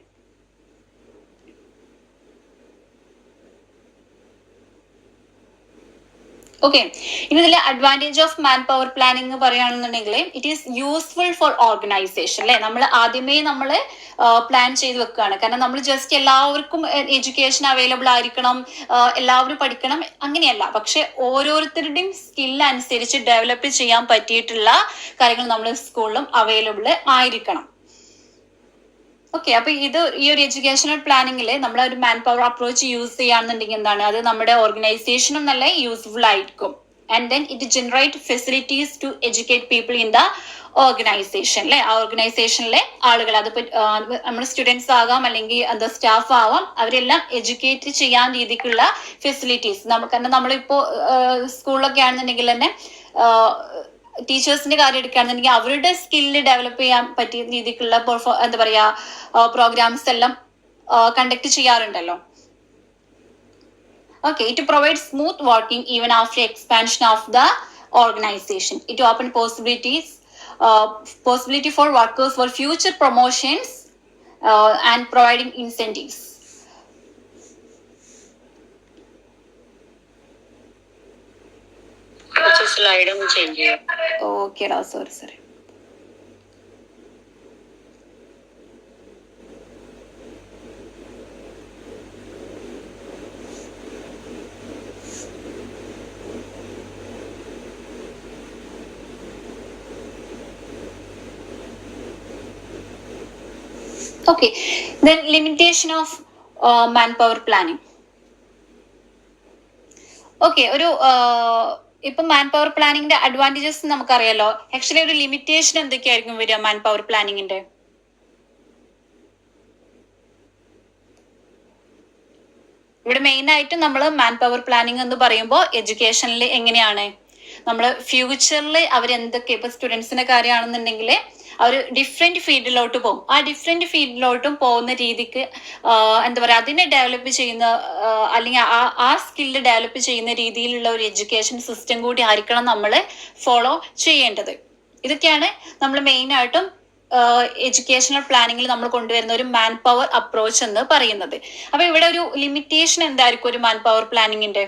ഓക്കെ, ഇനി ഇതിലെ advantage of man power planning പറയുകയാണെന്നുണ്ടെങ്കിൽ it is useful for organisation അല്ലെ. നമ്മൾ ആദ്യമേ നമ്മൾ പ്ലാൻ ചെയ്ത് വെക്കുകയാണ്. കാരണം നമ്മൾ ജസ്റ്റ് എല്ലാവർക്കും എഡ്യൂക്കേഷൻ അവൈലബിൾ ആയിരിക്കണം, എല്ലാവരും പഠിക്കണം അങ്ങനെയല്ല. പക്ഷെ ഓരോരുത്തരുടെയും സ്കിൽ അനുസരിച്ച് ഡെവലപ്പ് ചെയ്യാൻ പറ്റിയിട്ടുള്ള കാര്യങ്ങൾ നമ്മൾ സ്കൂളിലും അവൈലബിൾ ആയിരിക്കണം. ഓക്കെ, അപ്പൊ ഇത് ഈ ഒരു എഡ്യൂക്കേഷണൽ പ്ലാനിങ്ങിൽ നമ്മൾ ഒരു മാൻ പവർ അപ്രോച്ച് യൂസ് ചെയ്യുകയാണെന്നുണ്ടെങ്കിൽ എന്താണ്, അത് നമ്മുടെ ഓർഗനൈസേഷനും നല്ല യൂസ്ഫുൾ ആയിരിക്കും. And then it generate facilities to educate people in the organization അല്ലെ. ആ ഓർഗനൈസേഷനിലെ ആളുകൾ, അതിപ്പോ നമ്മൾ സ്റ്റുഡൻസ് ആകാം അല്ലെങ്കിൽ എന്താ സ്റ്റാഫ് ആവാം, അവരെല്ലാം എഡ്യൂക്കേറ്റ് ചെയ്യാൻ രീതിക്കുള്ള ഫെസിലിറ്റീസ് കാരണം നമ്മളിപ്പോ സ്കൂളിലൊക്കെ ആണെന്നുണ്ടെങ്കിൽ തന്നെ ടീച്ചേഴ്സിന്റെ കാര്യം എടുക്കുകയാണെന്നുണ്ടെങ്കിൽ അവരുടെ സ്കില്ല് ഡെവലപ്പ് ചെയ്യാൻ പറ്റിയ രീതിക്കുള്ള എന്താ പറയാ പ്രോഗ്രാംസ് എല്ലാം conduct ചെയ്യാറുണ്ടല്ലോ. Okay, it provides smooth working even after expansion of the organization. It opens possibility for workers for future promotions and providing incentives. slide change ചെയ്യാം. Okay, sorry. Okay, then limitation of manpower planning. Okay, ഒരു ഇപ്പൊ man power പ്ലാനിങ്ങിന്റെ advantages നമുക്കറിയാലോ. Actually ഒരു limitation എന്തൊക്കെയായിരിക്കും വരിക man power പ്ലാനിങ്ങിന്റെ? ഇവിടെ main ആയിട്ട് നമ്മൾ മാൻ പവർ പ്ലാനിങ് എന്ന് പറയുമ്പോൾ എഡ്യൂക്കേഷനിൽ എങ്ങനെയാണ് നമ്മൾ ഫ്യൂച്ചറിൽ അവരെന്തൊക്കെ, ഇപ്പൊ സ്റ്റുഡൻസിന്റെ കാര്യമാണെന്നുണ്ടെങ്കിൽ അവർ ഡിഫറെന്റ് ഫീൽഡിലോട്ട് പോകും. ആ ഡിഫറെന്റ് ഫീൽഡിലോട്ടും പോകുന്ന രീതിക്ക് എന്താ പറയുക, അതിനെ ഡെവലപ്പ് ചെയ്യുന്ന അല്ലെങ്കിൽ ആ സ്കില്ല് ഡെവലപ്പ് ചെയ്യുന്ന രീതിയിലുള്ള ഒരു എഡ്യൂക്കേഷൻ സിസ്റ്റം കൂടി ആയിരിക്കണം നമ്മൾ ഫോളോ ചെയ്യേണ്ടത്. ഇതൊക്കെയാണ് നമ്മൾ മെയിൻ ആയിട്ടും എഡ്യൂക്കേഷണൽ പ്ലാനിങ്ങിൽ നമ്മൾ കൊണ്ടുവരുന്ന ഒരു മാൻ പവർ അപ്രോച്ച് എന്ന് പറയുന്നത്. അപ്പൊ ഇവിടെ ഒരു ലിമിറ്റേഷൻ എന്തായിരിക്കും ഒരു മാൻ പവർ പ്ലാനിങ്ങിന്റെ?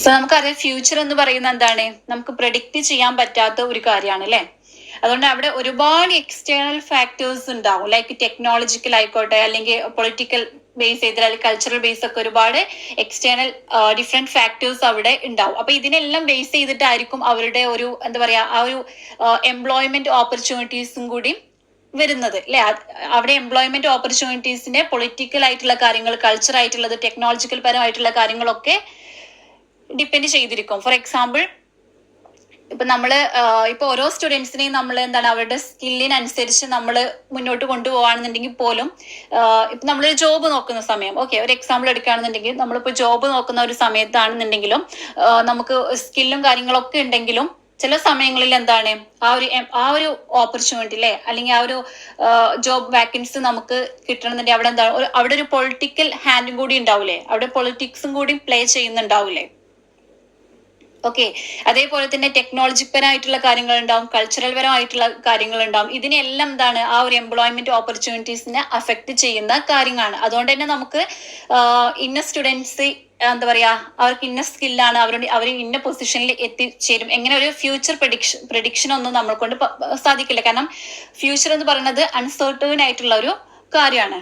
സോ നമുക്കറിയാം ഫ്യൂച്ചർ എന്ന് പറയുന്നത് എന്താണ്, നമുക്ക് പ്രഡിക്റ്റ് ചെയ്യാൻ പറ്റാത്ത ഒരു കാര്യമാണ് അല്ലെ. അതുകൊണ്ട് അവിടെ ഒരുപാട് എക്സ്റ്റേണൽ ഫാക്ടേഴ്സ് ഉണ്ടാവും, ലൈക്ക് ടെക്നോളജിക്കൽ ആയിക്കോട്ടെ, അല്ലെങ്കിൽ പൊളിറ്റിക്കൽ ബേസ് ചെയ്ത് അല്ലെങ്കിൽ കൾച്ചറൽ ബേസ് ഒക്കെ ഒരുപാട് എക്സ്റ്റേണൽ ഡിഫറെന്റ് ഫാക്ടേഴ്സ് അവിടെ ഉണ്ടാവും. അപ്പൊ ഇതിനെല്ലാം ബേസ് ചെയ്തിട്ടായിരിക്കും അവരുടെ ഒരു എന്താ പറയാ ആ ഒരു എംപ്ലോയ്മെന്റ് ഓപ്പർച്യൂണിറ്റീസും കൂടി വരുന്നത് അല്ലെ. അവിടെ എംപ്ലോയ്മെന്റ് ഓപ്പർച്യൂണിറ്റീസിന്റെ പൊളിറ്റിക്കൽ ആയിട്ടുള്ള കാര്യങ്ങൾ, കൾച്ചർ ആയിട്ടുള്ളത്, ടെക്നോളജിക്കൽ പരമായിട്ടുള്ള കാര്യങ്ങളൊക്കെ ഡിപ്പെൻഡ് ചെയ്തിരിക്കും. ഫോർ എക്സാമ്പിൾ, ഇപ്പൊ നമ്മള് ഇപ്പൊ ഓരോ സ്റ്റുഡൻസിനെയും നമ്മൾ എന്താണ് അവരുടെ സ്കില്ലിനനുസരിച്ച് നമ്മൾ മുന്നോട്ട് കൊണ്ടുപോകാണെന്നുണ്ടെങ്കിൽ പോലും ഇപ്പൊ നമ്മളൊരു ജോബ് നോക്കുന്ന സമയം, ഓക്കെ, ഒരു എക്സാമ്പിൾ എടുക്കുകയാണെന്നുണ്ടെങ്കിൽ നമ്മളിപ്പോ ജോബ് നോക്കുന്ന ഒരു സമയത്താണെന്നുണ്ടെങ്കിലും നമുക്ക് സ്കില്ലും കാര്യങ്ങളൊക്കെ ഉണ്ടെങ്കിലും ചില സമയങ്ങളിൽ എന്താണ് ആ ഒരു ഓപ്പർച്യൂണിറ്റി അല്ലെ, അല്ലെങ്കിൽ ആ ഒരു ജോബ് വാക്കൻസി നമുക്ക് കിട്ടണമെന്നുണ്ടെങ്കിൽ അവിടെ എന്താണ് അവിടെ ഒരു പൊളിറ്റിക്കൽ ഹാൻഡും കൂടി ഉണ്ടാവൂലേ, അവിടെ പൊളിറ്റിക്സും കൂടി പ്ലേ ചെയ്യുന്നുണ്ടാവൂലേ. ഓക്കെ, അതേപോലെ തന്നെ ടെക്നോളജി പരമായിട്ടുള്ള കാര്യങ്ങൾ ഉണ്ടാവും, കൾച്ചറൽ പരമായിട്ടുള്ള കാര്യങ്ങൾ ഉണ്ടാവും. ഇതിനെല്ലാം എന്താണ് ആ ഒരു എംപ്ലോയ്മെന്റ് ഓപ്പർച്യൂണിറ്റീസിനെ അഫക്ട് ചെയ്യുന്ന കാര്യങ്ങളാണ്. അതുകൊണ്ട് തന്നെ നമുക്ക് ഇന്ന സ്റ്റുഡൻസ് എന്താ പറയാ, അവർക്ക് ഇന്ന സ്കില്ലാണ്, അവർ ഇന്ന പൊസിഷനിൽ എത്തിച്ചേരും, എങ്ങനെ ഒരു ഫ്യൂച്ചർ പ്രഡിക്ഷൻ ഒന്നും നമ്മളെ കൊണ്ട് സാധിക്കില്ല. കാരണം ഫ്യൂച്ചർ എന്ന് പറയുന്നത് അൺസർട്ടേൺ ആയിട്ടുള്ള ഒരു കാര്യമാണ്.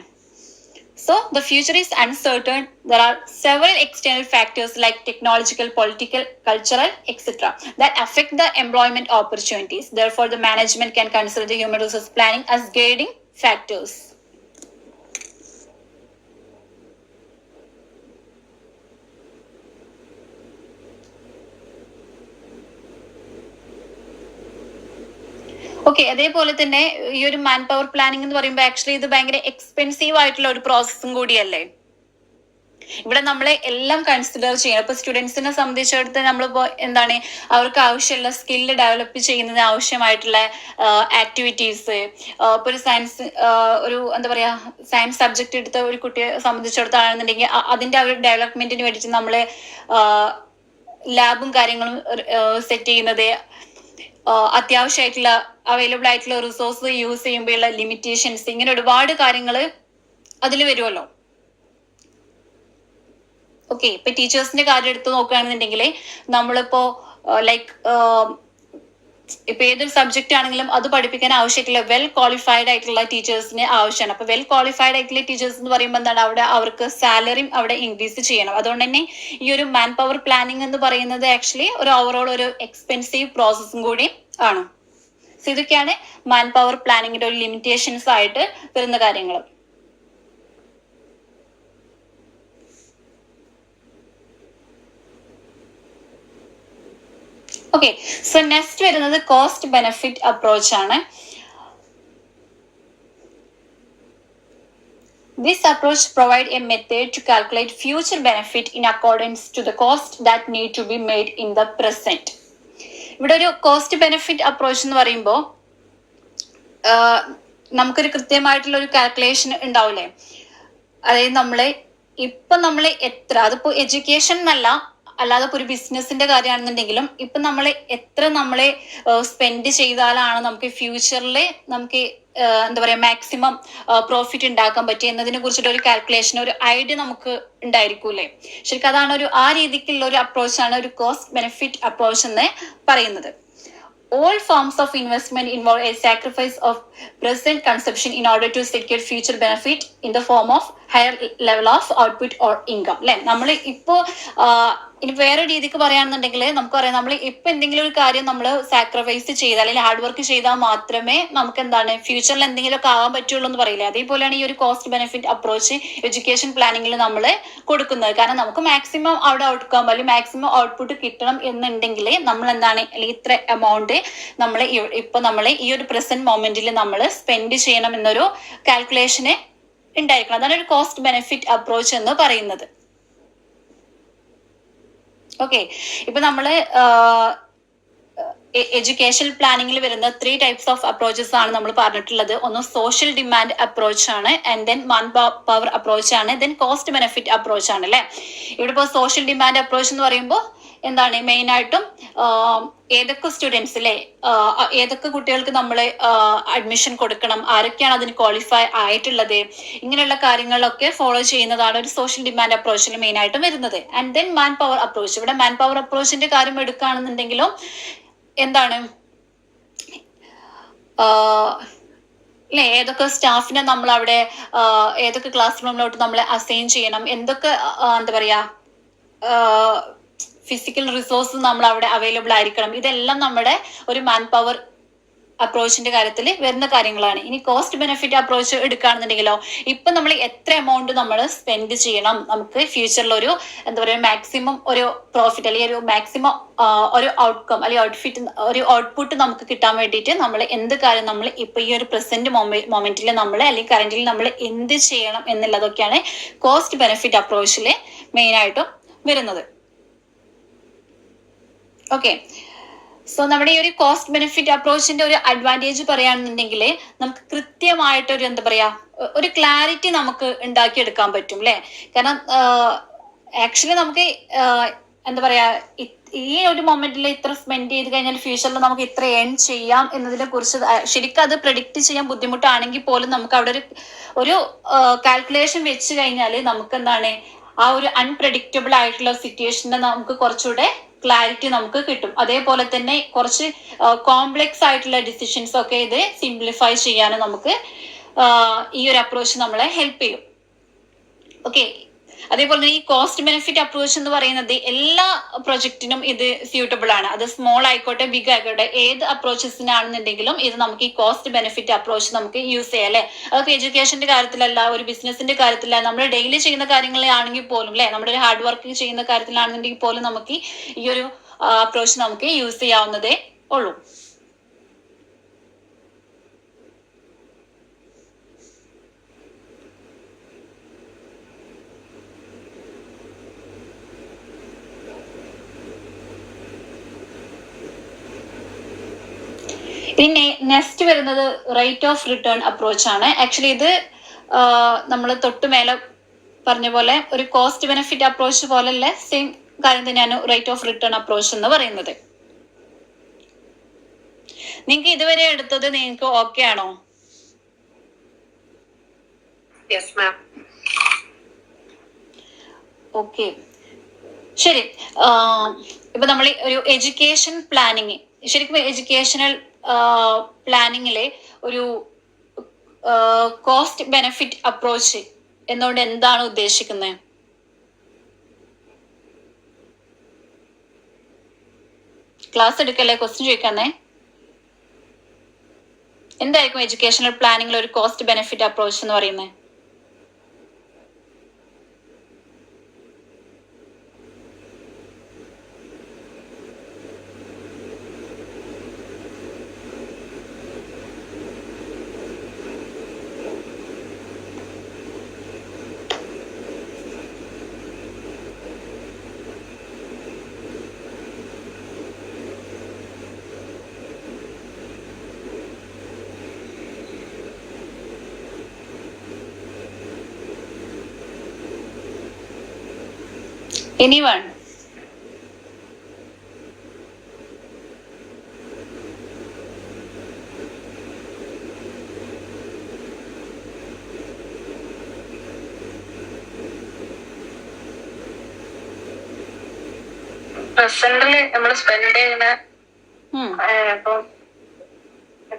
So the future is uncertain. There are several external factors like technological, political, cultural, etc. that affect the employment opportunities. Therefore, the management can consider the human resource planning as guiding factors. Okay, അതേപോലെ തന്നെ ഈ ഒരു man power planning എന്ന് പറയുമ്പോൾ actually ഇത് ഭയങ്കര expensive ആയിട്ടുള്ള ഒരു പ്രോസസ്സും കൂടിയല്ലേ. ഇവിടെ നമ്മൾ എല്ലാം കൺസിഡർ ചെയ്യണം. ഇപ്പൊ സ്റ്റുഡൻസിനെ സംബന്ധിച്ചിടത്ത് നമ്മളിപ്പോ എന്താണ് അവർക്ക് ആവശ്യമുള്ള സ്കില്ല് ഡെവലപ്പ് ചെയ്യുന്നതിന് ആവശ്യമായിട്ടുള്ള ആക്ടിവിറ്റീസ്, ഇപ്പൊ ഒരു സയൻസ് ഒരു എന്താ പറയാ സയൻസ് സബ്ജക്ട് എടുത്ത ഒരു കുട്ടിയെ സംബന്ധിച്ചിടത്താണെന്നുണ്ടെങ്കിൽ അതിന്റെ ആ ഒരു ഡെവലപ്മെന്റിന് വേണ്ടിയിട്ട് നമ്മള് ലാബും കാര്യങ്ങളും സെറ്റ് ചെയ്യുന്നത്, അത്യാവശ്യമായിട്ടുള്ള അവൈലബിൾ ആയിട്ടുള്ള റിസോഴ്സ് യൂസ് ചെയ്യുമ്പോഴുള്ള ലിമിറ്റേഷൻസ്, ഇങ്ങനെ ഒരുപാട് കാര്യങ്ങൾ അതിൽ വരുമല്ലോ. ഓക്കെ, ഇപ്പൊ ടീച്ചേഴ്സിന്റെ കാര്യം എടുത്ത് നോക്കുകയാണെന്നുണ്ടെങ്കിൽ നമ്മളിപ്പോ ലൈക്ക് ഇപ്പൊ ഏതൊരു സബ്ജക്റ്റ് ആണെങ്കിലും അത് പഠിപ്പിക്കാൻ ആവശ്യമായിട്ടുള്ള വെൽ ക്വാളിഫൈഡ് ആയിട്ടുള്ള ടീച്ചേഴ്സിന് ആവശ്യമാണ്. അപ്പൊ വെൽ ക്വാളിഫൈഡ് ആയിട്ടുള്ള ടീച്ചേഴ്സ് എന്ന് പറയുമ്പോൾ എന്താണ് അവിടെ അവർക്ക് സാലറിയും അവിടെ ഇൻക്രീസ് ചെയ്യണം. അതുകൊണ്ട് തന്നെ ഈ ഒരു മാൻ പവർ പ്ലാനിങ് എന്ന് പറയുന്നത് ആക്ച്വലി ഒരു ഓവറോൾ ഒരു എക്സ്പെൻസീവ് പ്രോസസ്സും കൂടി ആണ്. സോ ഇതൊക്കെയാണ് മാൻ പവർ പ്ലാനിങ്ങിന്റെ ഒരു ലിമിറ്റേഷൻസ് ആയിട്ട് വരുന്ന കാര്യങ്ങൾ. ഓക്കെ, സോ നെക്സ്റ്റ് വരുന്നത് കോസ്റ്റ് ബെനിഫിറ്റ് അപ്രോച്ച് ആണ്. This approach provides a method to calculate future benefit in accordance to the cost that need to be made in the present. ഇവിടെ ഒരു cost benefit approach എന്ന് പറയുമ്പോൾ നമുക്കൊരു കൃത്യമായിട്ടുള്ള ഒരു calculation ഉണ്ടാവില്ലേ. അതായത് നമ്മള് എത്ര, അതിപ്പോ എഡ്യൂക്കേഷൻ എന്നല്ല, അല്ലാതെ ഇപ്പൊ ഒരു ബിസിനസിന്റെ കാര്യമാണെന്നുണ്ടെങ്കിലും ഇപ്പൊ എത്ര സ്പെൻഡ് ചെയ്താലാണ് നമുക്ക് ഫ്യൂച്ചറിൽ നമുക്ക് എന്താ പറയാ മാക്സിമം പ്രോഫിറ്റ് ഉണ്ടാക്കാൻ പറ്റുക എന്നതിനെ കുറിച്ചിട്ട് ഒരു കാൽക്കുലേഷൻ, ഒരു ഐഡിയ നമുക്ക് ഉണ്ടായിരിക്കൂലേ. ശരിക്കും അതാണ് ആ രീതിക്കുള്ള ഒരു അപ്രോച്ചാണ് ഒരു കോസ്റ്റ് ബെനിഫിറ്റ് അപ്രോച്ച് എന്ന് പറയുന്നത്. All forms of investment involve a sacrifice of present consumption in order to secure future benefit in the form of higher level of output or income. അല്ലെ, നമ്മൾ ഇപ്പോ ഇനി വേറെ രീതിക്ക് പറയുകയാണെന്നുണ്ടെങ്കിൽ നമുക്കറിയാം, നമ്മൾ ഇപ്പൊ എന്തെങ്കിലും ഒരു കാര്യം നമ്മൾ സാക്രിഫൈസ് ചെയ്താൽ അല്ലെങ്കിൽ ഹാർഡ് വർക്ക് ചെയ്താൽ മാത്രമേ നമുക്ക് എന്താണ് ഫ്യൂച്ചറിൽ എന്തെങ്കിലുമൊക്കെ ആവാൻ പറ്റുള്ളൂ എന്ന് പറയില്ലേ. അതേപോലെയാണ് ഈ ഒരു കോസ്റ്റ് ബെനിഫിറ്റ് അപ്രോച്ച് എഡ്യൂക്കേഷൻ പ്ലാനിങ്ങിൽ നമ്മൾ കൊടുക്കുന്നത്. കാരണം നമുക്ക് മാക്സിമം അവിടെ ഔട്ട്കം അല്ലെങ്കിൽ മാക്സിമം ഔട്ട്പുട്ട് കിട്ടണം എന്നുണ്ടെങ്കിൽ നമ്മൾ എന്താണ് അല്ലെങ്കിൽ ഇത്ര എമൗണ്ട് നമ്മൾ ഈ ഒരു പ്രസന്റ് മൊമെന്റിൽ നമ്മൾ സ്പെൻഡ് ചെയ്യണം എന്നൊരു കാൽക്കുലേഷന് ഉണ്ടായിരിക്കണം. അതാണ് ഒരു കോസ്റ്റ് ബെനിഫിറ്റ് അപ്രോച്ച് എന്ന് പറയുന്നത്. ഓക്കെ, ഇപ്പൊ നമ്മള് എഡ്യൂക്കേഷൻ പ്ലാനിങ്ങിൽ വരുന്ന 3 ടൈപ്സ് ഓഫ് അപ്രോച്ചസ് ആണ് നമ്മൾ പറഞ്ഞിട്ടുള്ളത്. ഒന്ന് സോഷ്യൽ ഡിമാൻഡ് അപ്രോച്ച് ആണ്, and then man power approach ആണ്, ദെൻ കോസ്റ്റ് ബെനിഫിറ്റ് അപ്രോച്ച് ആണ് അല്ലെ. ഇവിടെ ഇപ്പോൾ സോഷ്യൽ ഡിമാൻഡ് അപ്രോച്ച് എന്ന് പറയുമ്പോൾ എന്താണ് മെയിൻ ആയിട്ടും ഏതൊക്കെ സ്റ്റുഡൻസ് അല്ലെ, ഏതൊക്കെ കുട്ടികൾക്ക് നമ്മൾ അഡ്മിഷൻ കൊടുക്കണം, ആരൊക്കെയാണ് അതിന് ക്വാളിഫൈ ആയിട്ടുള്ളത്, ഇങ്ങനെയുള്ള കാര്യങ്ങളൊക്കെ ഫോളോ ചെയ്യുന്നതാണ് ഒരു സോഷ്യൽ ഡിമാൻഡ് അപ്രോച്ചിൽ മെയിൻ ആയിട്ടും വരുന്നത്. And then man power approach. ഇവിടെ മാൻ പവർ അപ്രോച്ചിന്റെ കാര്യം എടുക്കുകയാണെന്നുണ്ടെങ്കിലും എന്താണ് അല്ലെ, ഏതൊക്കെ സ്റ്റാഫിനെ നമ്മൾ അവിടെ ഏതൊക്കെ ക്ലാസ് റൂമിലോട്ട് നമ്മൾ അസൈൻ ചെയ്യണം, എന്തൊക്കെ എന്താ പറയാ ഫിസിക്കൽ റിസോഴ്സ് നമ്മൾ അവിടെ അവൈലബിൾ ആയിരിക്കണം, ഇതെല്ലാം നമ്മുടെ ഒരു മാൻ പവർ അപ്രോച്ചിന്റെ കാര്യത്തിൽ വരുന്ന കാര്യങ്ങളാണ്. ഇനി കോസ്റ്റ് ബെനിഫിറ്റ് അപ്രോച്ച് എടുക്കുകയാണെന്നുണ്ടെങ്കിലോ, ഇപ്പൊ നമ്മൾ എത്ര എമൗണ്ട് നമ്മൾ സ്പെൻഡ് ചെയ്യണം, നമുക്ക് ഫ്യൂച്ചറിൽ ഒരു എന്താ പറയുക മാക്സിമം ഒരു പ്രോഫിറ്റ് അല്ലെങ്കിൽ ഒരു മാക്സിമം ഒരു ഔട്ട്കം അല്ലെങ്കിൽ ഔട്ട്ഫിറ്റ് ഒരു ഔട്ട്പുട്ട് നമുക്ക് കിട്ടാൻ വേണ്ടിയിട്ട് നമ്മൾ എന്ത് കാര്യം നമ്മൾ ഇപ്പൊ ഈ ഒരു പ്രസന്റ് മൊമെന്റിൽ നമ്മൾ അല്ലെങ്കിൽ കറന്റിൽ നമ്മൾ എന്ത് ചെയ്യണം എന്നുള്ളതൊക്കെയാണ് കോസ്റ്റ് ബെനിഫിറ്റ് അപ്രോച്ചിൽ മെയിൻ ആയിട്ടും വരുന്നത്. ഓക്കെ, സോ നമ്മുടെ ഈ ഒരു കോസ്റ്റ് ബെനിഫിറ്റ് അപ്രോച്ചിന്റെ ഒരു അഡ്വാൻറ്റേജ് പറയുകയാണെന്നുണ്ടെങ്കിൽ നമുക്ക് കൃത്യമായിട്ടൊരു എന്താ പറയാ ഒരു ക്ലാരിറ്റി നമുക്ക് ഉണ്ടാക്കിയെടുക്കാൻ പറ്റും അല്ലെ. കാരണം ആക്ച്വലി നമുക്ക് എന്താ പറയാ ഈ ഒരു മൊമെന്റിൽ ഇത്ര സ്പെൻഡ് ചെയ്ത് കഴിഞ്ഞാൽ ഫ്യൂച്ചറിൽ നമുക്ക് ഇത്ര ഏൺ ചെയ്യാം എന്നതിനെ കുറിച്ച് ശരിക്കും അത് പ്രെഡിക്റ്റ് ചെയ്യാൻ ബുദ്ധിമുട്ടാണെങ്കിൽ പോലും നമുക്ക് അവിടെ ഒരു കാൽക്കുലേഷൻ വെച്ച് കഴിഞ്ഞാൽ നമുക്ക് എന്താണ് ആ ഒരു അൺപ്രഡിക്റ്റബിൾ ആയിട്ടുള്ള സിറ്റുവേഷനെ നമുക്ക് കുറച്ചുകൂടെ ക്ലാരിറ്റി നമുക്ക് കിട്ടും. അതേപോലെ തന്നെ കുറച്ച് കോംപ്ലെക്സ് ആയിട്ടുള്ള ഡിസിഷൻസ് ഒക്കെ ഇത് സിംപ്ലിഫൈ ചെയ്യാനും നമുക്ക് ഈ ഒരു അപ്രോച്ച് നമ്മളെ ഹെൽപ്പ് ചെയ്യും. ഓക്കെ, അതേപോലെ തന്നെ ഈ കോസ്റ്റ് ബെനിഫിറ്റ് അപ്രോച്ച് എന്ന് പറയുന്നത് എല്ലാ പ്രൊജക്റ്റിനും ഇത് സ്യൂട്ടബിൾ ആണ്. അത് സ്മോൾ ആയിക്കോട്ടെ ബിഗ് ആയിക്കോട്ടെ ഏത് അപ്രോച്ചസിനാണെന്നുണ്ടെങ്കിലും ഇത് നമുക്ക് ഈ കോസ്റ്റ് ബെനിഫിറ്റ് അപ്രോച്ച് നമുക്ക് യൂസ് ചെയ്യാം അല്ലെ. അതൊക്കെ എഡ്യൂക്കേഷന്റെ കാര്യത്തിലല്ല, ഒരു ബിസിനസിന്റെ കാര്യത്തിലല്ല, നമ്മൾ ഡെയിലി ചെയ്യുന്ന കാര്യങ്ങളാണെങ്കിൽ പോലും അല്ലെ, നമ്മുടെ ഒരു ഹാർഡ് വർക്ക് ചെയ്യുന്ന കാര്യത്തിലാണെന്നുണ്ടെങ്കിൽ പോലും നമുക്ക് ഈ ഒരു അപ്രോച്ച് നമുക്ക് യൂസ് ചെയ്യാവുന്നതേ ഉള്ളൂ. പിന്നെ നെക്സ്റ്റ് വരുന്നത് റേറ്റ് ഓഫ് റിട്ടേൺ അപ്രോച്ച് ആണ്. ആക്ച്വലി ഇത് നമ്മൾ തൊട്ട് മേലെ പറഞ്ഞ പോലെ ഒരു കോസ്റ്റ് ബെനിഫിറ്റ് അപ്രോച്ച് പോലെയുള്ള സെയിം കാര്യം തന്നെയാണ് റേറ്റ് ഓഫ് റിട്ടേൺ അപ്രോച്ച് എന്ന് പറയുന്നത്. നിങ്ങൾക്ക് ഇതുവരെ എടുത്തത് നിങ്ങൾക്ക് ഓക്കെ ആണോ? ഓക്കെ, ശരി. ഇപ്പൊ നമ്മൾ ഒരു എഡ്യൂക്കേഷൻ പ്ലാനിങ്, ശരിക്കും എഡ്യൂക്കേഷണൽ പ്ലാനിങ്ങിലെ ഒരു കോസ്റ്റ് ബെനിഫിറ്റ് അപ്രോച്ച് എന്നോട് എന്താണ് ഉദ്ദേശിക്കുന്നത്? ക്ലാസ് എടുക്കല്ലേ, ക്വസ്റ്റ്യൻ ചോദിക്കാന്നേ. എന്തായിരിക്കും എഡ്യൂക്കേഷണൽ പ്ലാനിങ്ങിൽ ഒരു കോസ്റ്റ് ബെനിഫിറ്റ് അപ്രോച്ച് എന്ന് പറയുന്നത്? Anyone? പ്രസന്റില് നമ്മൾ സ്പെൻഡ് ചെയ്യുന്ന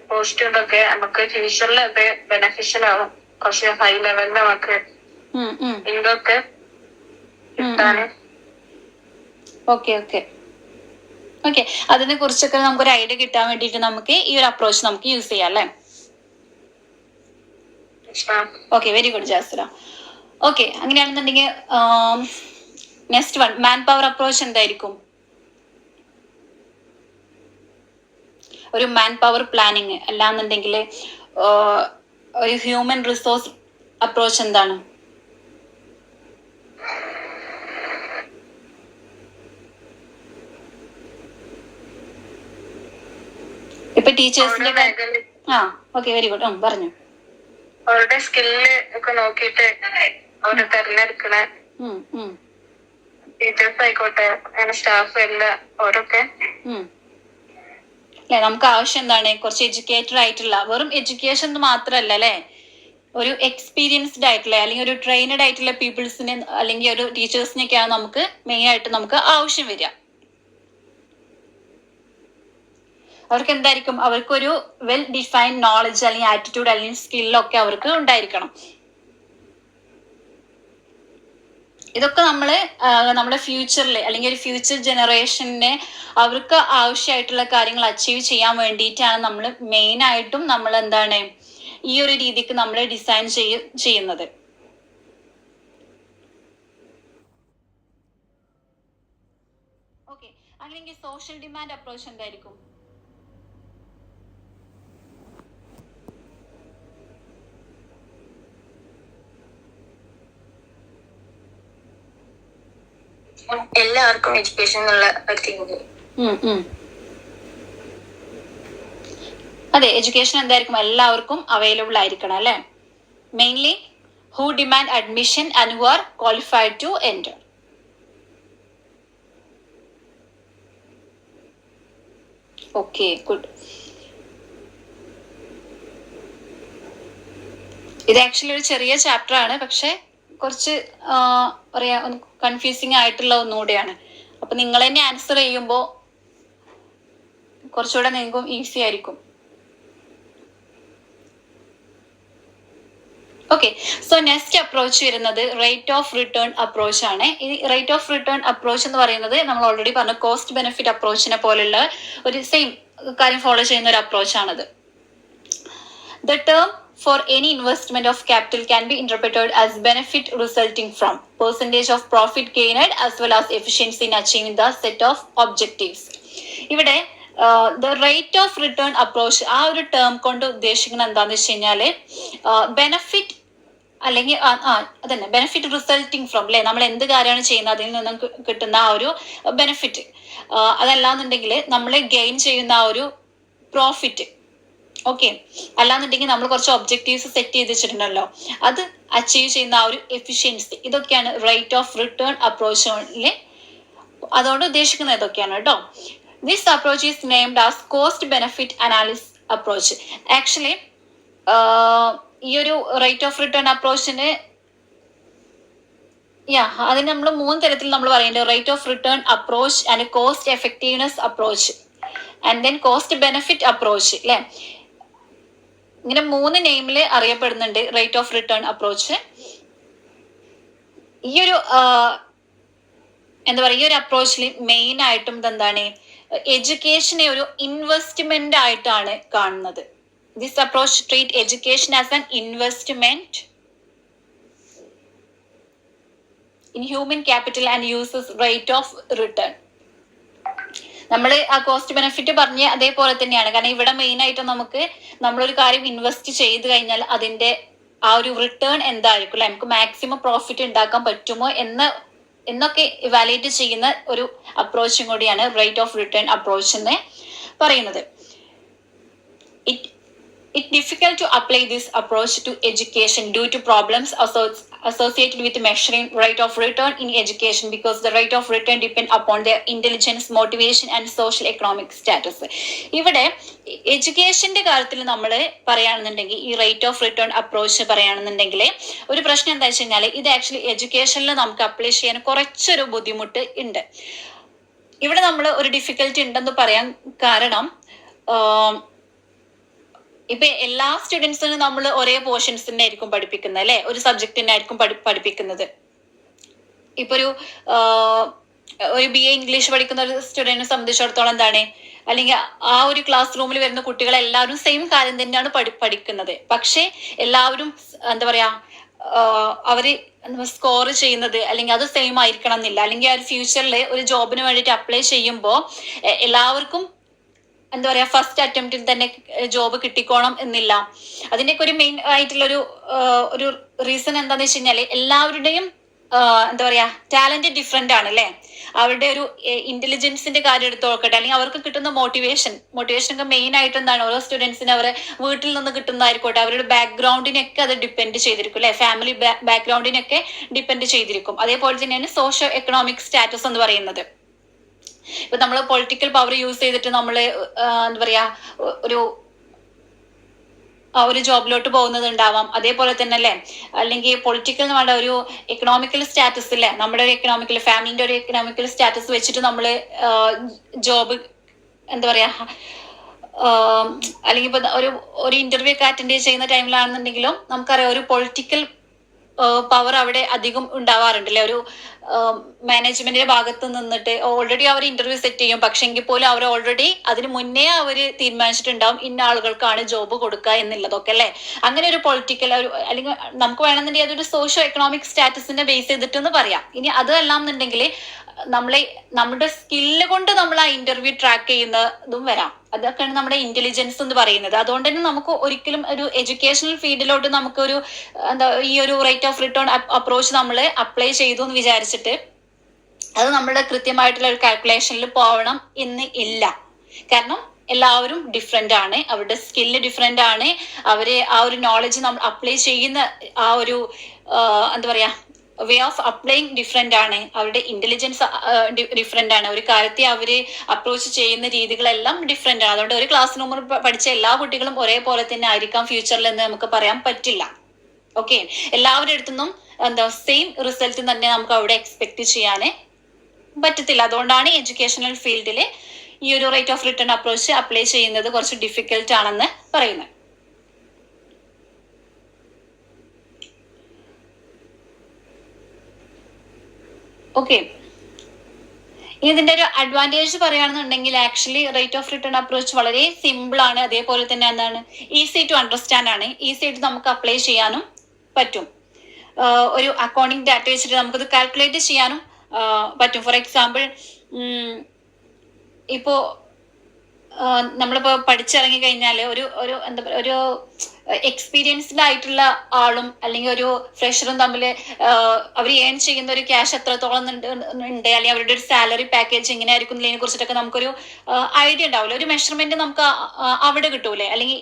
പോസ്റ്റുകളൊക്കെ നമുക്ക് ഫ്യൂച്ചറിൽ അത് ബെനഫിഷ്യൽ ആവും. കുറച്ച് ഹൈ ലെവലിൽ നമുക്ക് ഇതൊക്കെ കിട്ടാന്. ഓക്കെ ഓക്കെ ഓക്കെ, അതിനെ കുറിച്ചൊക്കെ നമുക്കൊരു ഐഡിയ കിട്ടാൻ വേണ്ടിയിട്ട് നമുക്ക് ഈ ഒരു അപ്രോച്ച് നമുക്ക് യൂസ് ചെയ്യാം അല്ലേ. Okay, very good Jasira. Okay, അങ്ങനെയാണെന്നുണ്ടെങ്കിൽ next one man power approach എന്തായിരിക്കും? ഒരു മാൻ പവർ പ്ലാനിങ് അല്ലാന്നുണ്ടെങ്കിൽ ഒരു ഹ്യൂമൻ റിസോഴ്സ് അപ്രോച്ച് എന്താണ്? ഇപ്പൊ ടീച്ചേഴ്സിന്റെ ഓക്കെ, വെരി ഗുഡ്, പറഞ്ഞു. അവരുടെ സ്കില്ല് ഒക്കെ നോക്കിയിട്ട് അവര് തെരഞ്ഞെടുക്കണ ടീച്ചേഴ്സ് ആയിക്കോട്ടെ സ്റ്റാഫ് എല്ലാം അവരൊക്കെ അല്ലെ. നമുക്ക് ആവശ്യം എന്താണ്? കുറച്ച് എഡ്യൂക്കേറ്റഡ് ആയിട്ടുള്ള, വെറും എഡ്യൂക്കേഷൻ മാത്രല്ല അല്ലെ, ഒരു എക്സ്പീരിയൻസ്ഡ് ആയിട്ടുള്ള അല്ലെങ്കിൽ ഒരു ട്രെയിനഡ് ആയിട്ടുള്ള പീപ്പിൾസിനെ അല്ലെങ്കിൽ ഒരു ടീച്ചേഴ്സിനൊക്കെയാണ് നമുക്ക് മെയിൻ ആയിട്ട് നമുക്ക് ആവശ്യം വരിക. അവർക്ക് എന്തായിരിക്കും? അവർക്കൊരു വെൽ ഡിഫൈൻഡ് നോളജ് അല്ലെങ്കിൽ ആറ്റിറ്റ്യൂഡ് അല്ലെങ്കിൽ സ്കില്ലൊക്കെ അവർക്ക് ഉണ്ടായിരിക്കണം. ഇതൊക്കെ നമ്മുടെ ഫ്യൂച്ചറിൽ അല്ലെങ്കിൽ ഒരു ഫ്യൂച്ചർ ജനറേഷനെ അവർക്ക് ആവശ്യമായിട്ടുള്ള കാര്യങ്ങൾ അച്ചീവ് ചെയ്യാൻ വേണ്ടിയിട്ടാണ് നമ്മൾ മെയിൻ ആയിട്ടും നമ്മൾ എന്താണ് ഈ ഒരു രീതിക്ക് നമ്മൾ ഡിസൈൻ ചെയ്യുന്നത്. ഓക്കെ, അല്ലെങ്കിൽ സോഷ്യൽ ഡിമാൻഡ് അപ്രോച്ച് എന്തായിരിക്കും? എല്ലാവർക്കും എഡ്യൂക്കേഷൻ എന്നുള്ള അതെ, എഡ്യൂക്കേഷൻ എന്തായിരിക്കും? എല്ലാവർക്കും അവൈലബിൾ ആയിരിക്കണം അല്ലെ. Mainly who demand admission and who are qualified to enter. Okay, good. ഇത് ആക്ച്വലി ഒരു ചെറിയ ചാപ്റ്റർ ആണ്, പക്ഷെ കുറച്ച് പറയാ കൺഫ്യൂസിങ് ആയിട്ടുള്ള ഒന്നുകൂടെയാണ്. അപ്പൊ നിങ്ങൾ തന്നെ ആൻസർ ചെയ്യുമ്പോൾ കുറച്ചുകൂടെ നിങ്ങൾക്കും ഈസി ആയിരിക്കും. ഓക്കെ, സോ നെക്സ്റ്റ് അപ്രോച്ച് വരുന്നത് റേറ്റ് ഓഫ് റിട്ടേൺ അപ്രോച്ച് ആണ്. ഈ റേറ്റ് ഓഫ് റിട്ടേൺ അപ്രോച്ച് എന്ന് പറയുന്നത് നമ്മൾ ഓൾറെഡി പറഞ്ഞു കോസ്റ്റ് ബെനിഫിറ്റ് അപ്രോച്ചിനെ പോലുള്ള ഒരു സെയിം കാര്യം ഫോളോ ചെയ്യുന്ന ഒരു അപ്രോച്ച് ആണത്. The term for any investment of capital can be interpreted as benefit resulting from percentage of profit gained as well as efficiency in achieving the set of objectives. ഇവിടെ the rate of return approach ആ ഒരു term കൊണ്ട് ഉദ്ദേശിക്കുന്നത് എന്താണെന്ന് വെച്ച് കഴിഞ്ഞാല് benefit അല്ലെങ്കിൽ അതന്നെ ബെനഫിറ്റ് റിസൾട്ടിങ് ഫ്രം അല്ലെ, നമ്മൾ എന്ത് കാര്യമാണ് ചെയ്യുന്നത് അതിൽ നിന്നും കിട്ടുന്ന ആ ഒരു ബെനഫിറ്റ്, അതല്ലാന്നുണ്ടെങ്കിൽ നമ്മൾ ഗെയിൻ ചെയ്യുന്ന ആ ഒരു പ്രോഫിറ്റ്. ഓക്കെ, അല്ലാന്നുണ്ടെങ്കിൽ നമ്മൾ കുറച്ച് ഒബ്ജക്റ്റീവ്സ് സെറ്റ് ചെയ്ത് വെച്ചിട്ടുണ്ടല്ലോ, അത് അച്ചീവ് ചെയ്യുന്ന ആ ഒരു എഫിഷ്യൻസി, ഇതൊക്കെയാണ് റേറ്റ് ഓഫ് റിട്ടേൺ അപ്രോച്ചില് അതുകൊണ്ട് ഉദ്ദേശിക്കുന്നത് ഇതൊക്കെയാണ് കേട്ടോ. This approach is named as cost benefit analysis approach. Actually ഈ ഒരു റേറ്റ് ഓഫ് റിട്ടേൺ അപ്രോച്ചിന് അതിന് നമ്മൾ 3 തരത്തിൽ നമ്മൾ പറയുന്നുണ്ട്. Rate of return approach and cost effectiveness approach and then cost benefit approach അല്ലെ. ഇങ്ങനെ 3 നെയിമിൽ അറിയപ്പെടുന്നുണ്ട് റേറ്റ് ഓഫ് റിട്ടേൺ അപ്രോച്ച്. ഈ ഒരു എന്താ പറയുക, ഈ ഒരു അപ്രോച്ചിൽ മെയിൻ ആയിട്ടും എന്താണ് എഡ്യൂക്കേഷനെ ഒരു ഇൻവെസ്റ്റ്മെന്റ് ആയിട്ടാണ് കാണുന്നത്. This approach treat education as an investment in human capital and uses rate of return. നമ്മൾ ആ കോസ്റ്റ് ബെനിഫിറ്റ് പറഞ്ഞ അതേപോലെ തന്നെയാണ്. കാരണം ഇവിടെ മെയിൻ ആയിട്ട് നമ്മളൊരു കാര്യം ഇൻവെസ്റ്റ് ചെയ്ത് കഴിഞ്ഞാൽ അതിന്റെ ആ ഒരു റിട്ടേൺ എന്തായിരിക്കും അല്ലെ, നമുക്ക് മാക്സിമം പ്രോഫിറ്റ് ഉണ്ടാക്കാൻ പറ്റുമോ എന്നൊക്കെ ഇവാലുവേറ്റ് ചെയ്യുന്ന ഒരു അപ്രോച്ചും കൂടിയാണ് റേറ്റ് ഓഫ് റിട്ടേൺ അപ്രോച്ച് എന്ന് പറയുന്നത്. It's difficult to apply this approach to education due to problems associated with measuring rate of return in education because the rate of return depend upon their intelligence, motivation and social economic status. ഇവിടെ എഡ്യൂക്കേഷന്റെ കാര്യത്തിൽ നമ്മൾ പറയുകയാണെന്നുണ്ടെങ്കിൽ ഈ rate of return approach പറയുകയാണെന്നുണ്ടെങ്കിൽ ഒരു പ്രശ്നം എന്താ വെച്ച് കഴിഞ്ഞാൽ ഇത് ആക്ച്വലി എഡ്യൂക്കേഷനിൽ നമുക്ക് അപ്ലൈ ചെയ്യാൻ കുറച്ചൊരു ബുദ്ധിമുട്ട് ഉണ്ട്. ഇവിടെ നമ്മൾ ഒരു ഡിഫിക്കൽറ്റി ഉണ്ടെന്ന് പറയാൻ കാരണം ഇപ്പൊ എല്ലാ സ്റ്റുഡൻസിനും നമ്മൾ ഒരേ പോർഷൻസ് തന്നെ ആയിരിക്കും പഠിപ്പിക്കുന്നത് അല്ലെ, ഒരു സബ്ജക്റ്റിനെ ആയിരിക്കും പഠിപ്പിക്കുന്നത്. ഇപ്പൊ ഒരു BA ഇംഗ്ലീഷ് പഠിക്കുന്ന ഒരു സ്റ്റുഡന്റിനെ സംബന്ധിച്ചിടത്തോളം എന്താണ്, അല്ലെങ്കിൽ ആ ഒരു ക്ലാസ് റൂമിൽ വരുന്ന കുട്ടികൾ എല്ലാവരും സെയിം കാര്യം തന്നെയാണ് പഠിക്കുന്നത്. പക്ഷെ എല്ലാവരും എന്താ പറയാ അവര് സ്കോർ ചെയ്യുന്നത് അല്ലെങ്കിൽ അത് സെയിം ആയിരിക്കണം എന്നില്ല. അല്ലെങ്കിൽ ആ ഒരു ഫ്യൂച്ചറിൽ ഒരു ജോബിന് വേണ്ടിയിട്ട് അപ്ലൈ ചെയ്യുമ്പോൾ എല്ലാവർക്കും എന്താ പറയാ ഫസ്റ്റ് അറ്റംപ്റ്റിൽ തന്നെ ജോബ് കിട്ടിക്കോണം എന്നില്ല. അതിന്റെയൊക്കെ ഒരു മെയിൻ ആയിട്ടുള്ള ഒരു റീസൺ എന്താന്ന് വെച്ച് കഴിഞ്ഞാല് എല്ലാവരുടെയും എന്താ പറയാ ടാലന്റ് ഡിഫറെന്റ് ആണ് അല്ലെ. അവരുടെ ഒരു ഇന്റലിജൻസിന്റെ കാര്യം എടുത്ത് നോക്കട്ടെ, അല്ലെങ്കിൽ അവർക്ക് കിട്ടുന്ന മോട്ടിവേഷൻ ഒക്കെ മെയിൻ ആയിട്ട് എന്താണ്, ഓരോ സ്റ്റുഡൻസിന് അവരെ വീട്ടിൽ നിന്ന് കിട്ടുന്നതായിരിക്കോട്ടെ, അവരുടെ ബാക്ക്ഗ്രൗണ്ടിനൊക്കെ അത് ഡിപ്പെൻഡ് ചെയ്തിരിക്കും അല്ലെ, ഫാമിലി ബാക്ക്ഗ്രൗണ്ടിനൊക്കെ ഡിപ്പെൻഡ് ചെയ്തിരിക്കും. അതേപോലെ തന്നെയാണ് സോഷ്യോ എക്കണോമിക് സ്റ്റാറ്റസ് എന്ന് പറയുന്നത്. ഇപ്പൊ നമ്മൾ പൊളിറ്റിക്കൽ പവർ യൂസ് ചെയ്തിട്ട് നമ്മള് എന്താ പറയാ ഒരു ജോബിലോട്ട് പോകുന്നത് ഉണ്ടാവാം. അതേപോലെ തന്നെ അല്ലെ, അല്ലെങ്കിൽ പൊളിറ്റിക്കൽ നമ്മുടെ ഒരു എക്കണോമിക്കൽ സ്റ്റാറ്റസ് അല്ലെ, നമ്മുടെ ഒരു എക്കണോമിക്കൽ ഫാമിലിന്റെ ഒരു എക്കണോമിക്കൽ സ്റ്റാറ്റസ് വെച്ചിട്ട് നമ്മള് ജോബ് എന്താ പറയാ അല്ലെങ്കിൽ ഇപ്പൊ ഒരു ഇന്റർവ്യൂ ഒക്കെ അറ്റൻഡ് ചെയ്യുന്ന ടൈമിലാണെന്നുണ്ടെങ്കിലും നമുക്കറിയാം ഒരു പൊളിറ്റിക്കൽ പവർ അവിടെ അധികം ഉണ്ടാവാറുണ്ടല്ലേ. ഒരു മാനേജ്മെന്റിന്റെ ഭാഗത്ത് നിന്നിട്ട് ഓൾറെഡി അവർ ഇന്റർവ്യൂ സെറ്റ് ചെയ്യും, പക്ഷെ എങ്കിൽ പോലും അവർ ഓൾറെഡി അതിന് മുന്നേ അവർ തീരുമാനിച്ചിട്ടുണ്ടാവും ഇന്ന ആളുകൾക്കാണ് ജോബ് കൊടുക്കുക എന്നുള്ളതൊക്കെ അല്ലെ. അങ്ങനെ ഒരു പൊളിറ്റിക്കൽ ഒരു അല്ലെങ്കിൽ നമുക്ക് വേണമെന്നുണ്ടെങ്കിൽ അതൊരു സോഷ്യോ എക്കണോമിക് സ്റ്റാറ്റസിനെ ബേസ് ചെയ്തിട്ടെന്ന് പറയാം. ഇനി അതല്ല എന്നുണ്ടെങ്കിൽ നമ്മുടെ സ്കില്ല് കൊണ്ട് നമ്മൾ ആ ഇന്റർവ്യൂ ട്രാക്ക് ചെയ്യുന്നതും വരാം. അതൊക്കെയാണ് നമ്മുടെ ഇന്റലിജൻസ് എന്ന് പറയുന്നത്. അതുകൊണ്ട് തന്നെ നമുക്ക് ഒരിക്കലും ഒരു എഡ്യൂക്കേഷണൽ ഫീൽഡിലോട്ട് നമുക്കൊരു ഈ ഒരു റേറ്റ് ഓഫ് റിട്ടേൺ അപ്രോച്ച് നമ്മൾ അപ്ലൈ ചെയ്തു എന്ന് വിചാരിച്ചിട്ട് അത് നമ്മുടെ കൃത്യമായിട്ടുള്ള ഒരു കാൽക്കുലേഷനിൽ പോകണം എന്ന് ഇല്ല. കാരണം എല്ലാവരും ഡിഫറെന്റ് ആണ്, അവരുടെ സ്കില്ല് ഡിഫറെന്റ് ആണ്, അവര് ആ ഒരു നോളജ് നമ്മൾ അപ്ലൈ ചെയ്യുന്ന ആ ഒരു എന്താ പറയാ വേ ഓഫ് അപ്ലൈങ് ഡിഫറെന്റ് ആണ്, അവരുടെ ഇന്റലിജൻസ് ഡിഫറെന്റ് ആണ്, ഒരു കാര്യത്തെ അവര് അപ്രോച്ച് ചെയ്യുന്ന രീതികളെല്ലാം ഡിഫറെന്റ് ആണ്. അതുകൊണ്ട് ഒരു ക്ലാസ് റൂമിൽ പഠിച്ച എല്ലാ കുട്ടികളും ഒരേപോലെ തന്നെ ആയിരിക്കാം ഫ്യൂച്ചറിൽ എന്ന് നമുക്ക് പറയാൻ പറ്റില്ല. ഓക്കെ, എല്ലാവരുടെ അടുത്തുനിന്നും സെയിം റിസൾട്ട് തന്നെ നമുക്ക് അവിടെ എക്സ്പെക്ട് ചെയ്യാൻ പറ്റത്തില്ല. അതുകൊണ്ടാണ് എഡ്യൂക്കേഷണൽ ഫീൽഡിൽ ഈ ഒരു rate of return approach apply ചെയ്യുന്നത് കുറച്ച് ഡിഫിക്കൽട്ട് ആണെന്ന് പറയുന്നത്. ഓക്കെ, ഇതിന്റെ ഒരു അഡ്വാൻറ്റേജ് പറയുകയാണെന്നുണ്ടെങ്കിൽ actually rate of return approach വളരെ സിമ്പിൾ ആണ്. അതേപോലെ തന്നെ എന്താണ് ഈസി ടു അണ്ടർസ്റ്റാൻഡ് ആണ്, ഈസി ആയിട്ട് നമുക്ക് അപ്ലൈ ചെയ്യാനും പറ്റും. ഒരു അക്കൗണ്ടിങ് ഡാറ്റ വെച്ചിട്ട് നമുക്കത് കാൽക്കുലേറ്റ് ചെയ്യാനും പറ്റും. ഫോർ എക്സാമ്പിൾ ഇപ്പോ നമ്മളിപ്പോ പഠിച്ചിറങ്ങി കഴിഞ്ഞാൽ ഒരു എന്താ പറയുക ഒരു എക്സ്പീരിയൻസ്ഡ് ആയിട്ടുള്ള ആളും അല്ലെങ്കിൽ ഒരു ഫ്രഷറും തമ്മിൽ അവർ ഏൺ ചെയ്യുന്ന ഒരു ക്യാഷ് എത്രത്തോളം ഉണ്ട്, അല്ലെങ്കിൽ അവരുടെ ഒരു സാലറി പാക്കേജ് എങ്ങനെ ആയിരിക്കും എന്നതിനെ കുറിച്ചിട്ടൊക്കെ നമുക്കൊരു ഐഡിയ ഉണ്ടാവില്ല. ഒരു മെഷർമെന്റ് നമുക്ക് അവിടെ കിട്ടൂലേ. അല്ലെങ്കിൽ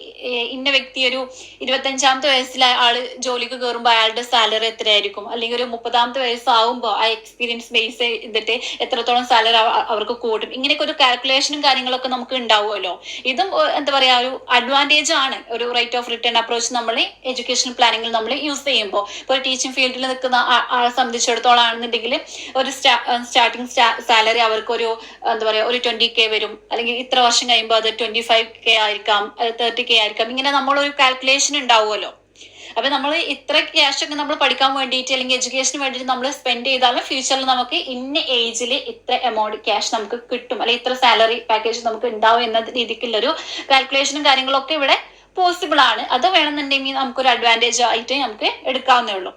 ഇന്ന വ്യക്തി ഒരു 25-ാമത്തെ വയസ്സിൽ ആള് ജോലിക്ക് കയറുമ്പോൾ അയാളുടെ സാലറി എത്രയായിരിക്കും, അല്ലെങ്കിൽ ഒരു 30-ാമത്തെ വയസ്സാവുമ്പോൾ ആ എക്സ്പീരിയൻസ് ബേസ് ചെയ്തിട്ട് എത്രത്തോളം സാലറി അവർക്ക് കൂടും. ഇങ്ങനെയൊക്കെ ഒരു കാൽക്കുലേഷനും കാര്യങ്ങളൊക്കെ നമുക്ക് ഉണ്ടാവുമല്ലോ. ഇതും എന്താ പറയാ ഒരു അഡ്വാൻറ്റേജ് ആണ് ഒരു റേറ്റ് ഓഫ് റിട്ടേൺ അപ്രോച്ച് നമ്മൾ എഡ്യൂക്കേഷൻ പ്ലാനിങ്ങിൽ നമ്മൾ യൂസ് ചെയ്യുമ്പോൾ. ഇപ്പോൾ ഒരു ടീച്ചിങ് ഫീൽഡിൽ നിൽക്കുന്ന ആളെ സംബന്ധിച്ചിടത്തോളം ആണെന്നുണ്ടെങ്കിൽ ഒരു സ്റ്റാർട്ടിങ് സാലറി അവർക്കൊരു എന്താ പറയാ ഒരു 20K വരും, അല്ലെങ്കിൽ ഇത്ര വർഷം കഴിയുമ്പോൾ അത് 25K ആയിരിക്കാം, 30K ആയിരിക്കാം. ഇങ്ങനെ നമ്മളൊരു കാൽക്കുലേഷൻ ഉണ്ടാവുമല്ലോ. അപ്പൊ നമ്മൾ ഇത്ര ക്യാഷ് ഒക്കെ നമ്മൾ പഠിക്കാൻ വേണ്ടിയിട്ട് അല്ലെങ്കിൽ എഡ്യൂക്കേഷന് വേണ്ടിയിട്ട് നമ്മൾ സ്പെൻഡ് ചെയ്താലും ഫ്യൂച്ചറിൽ നമുക്ക് ഇന്ന ഏജിൽ ഇത്ര എമൗണ്ട് ക്യാഷ് നമുക്ക് കിട്ടും, അല്ലെങ്കിൽ ഇത്ര സാലറി പാക്കേജ് നമുക്ക് ഉണ്ടാവും എന്ന രീതിക്കുള്ള ഒരു കാൽക്കുലേഷനും കാര്യങ്ങളൊക്കെ ഇവിടെ പോസിബിൾ ആണ്. അത് വേണമെന്നുണ്ടെങ്കിൽ നമുക്കൊരു അഡ്വാൻറ്റേജ് ആയിട്ട് നമുക്ക് എടുക്കാവുന്നേ ഉള്ളൂ.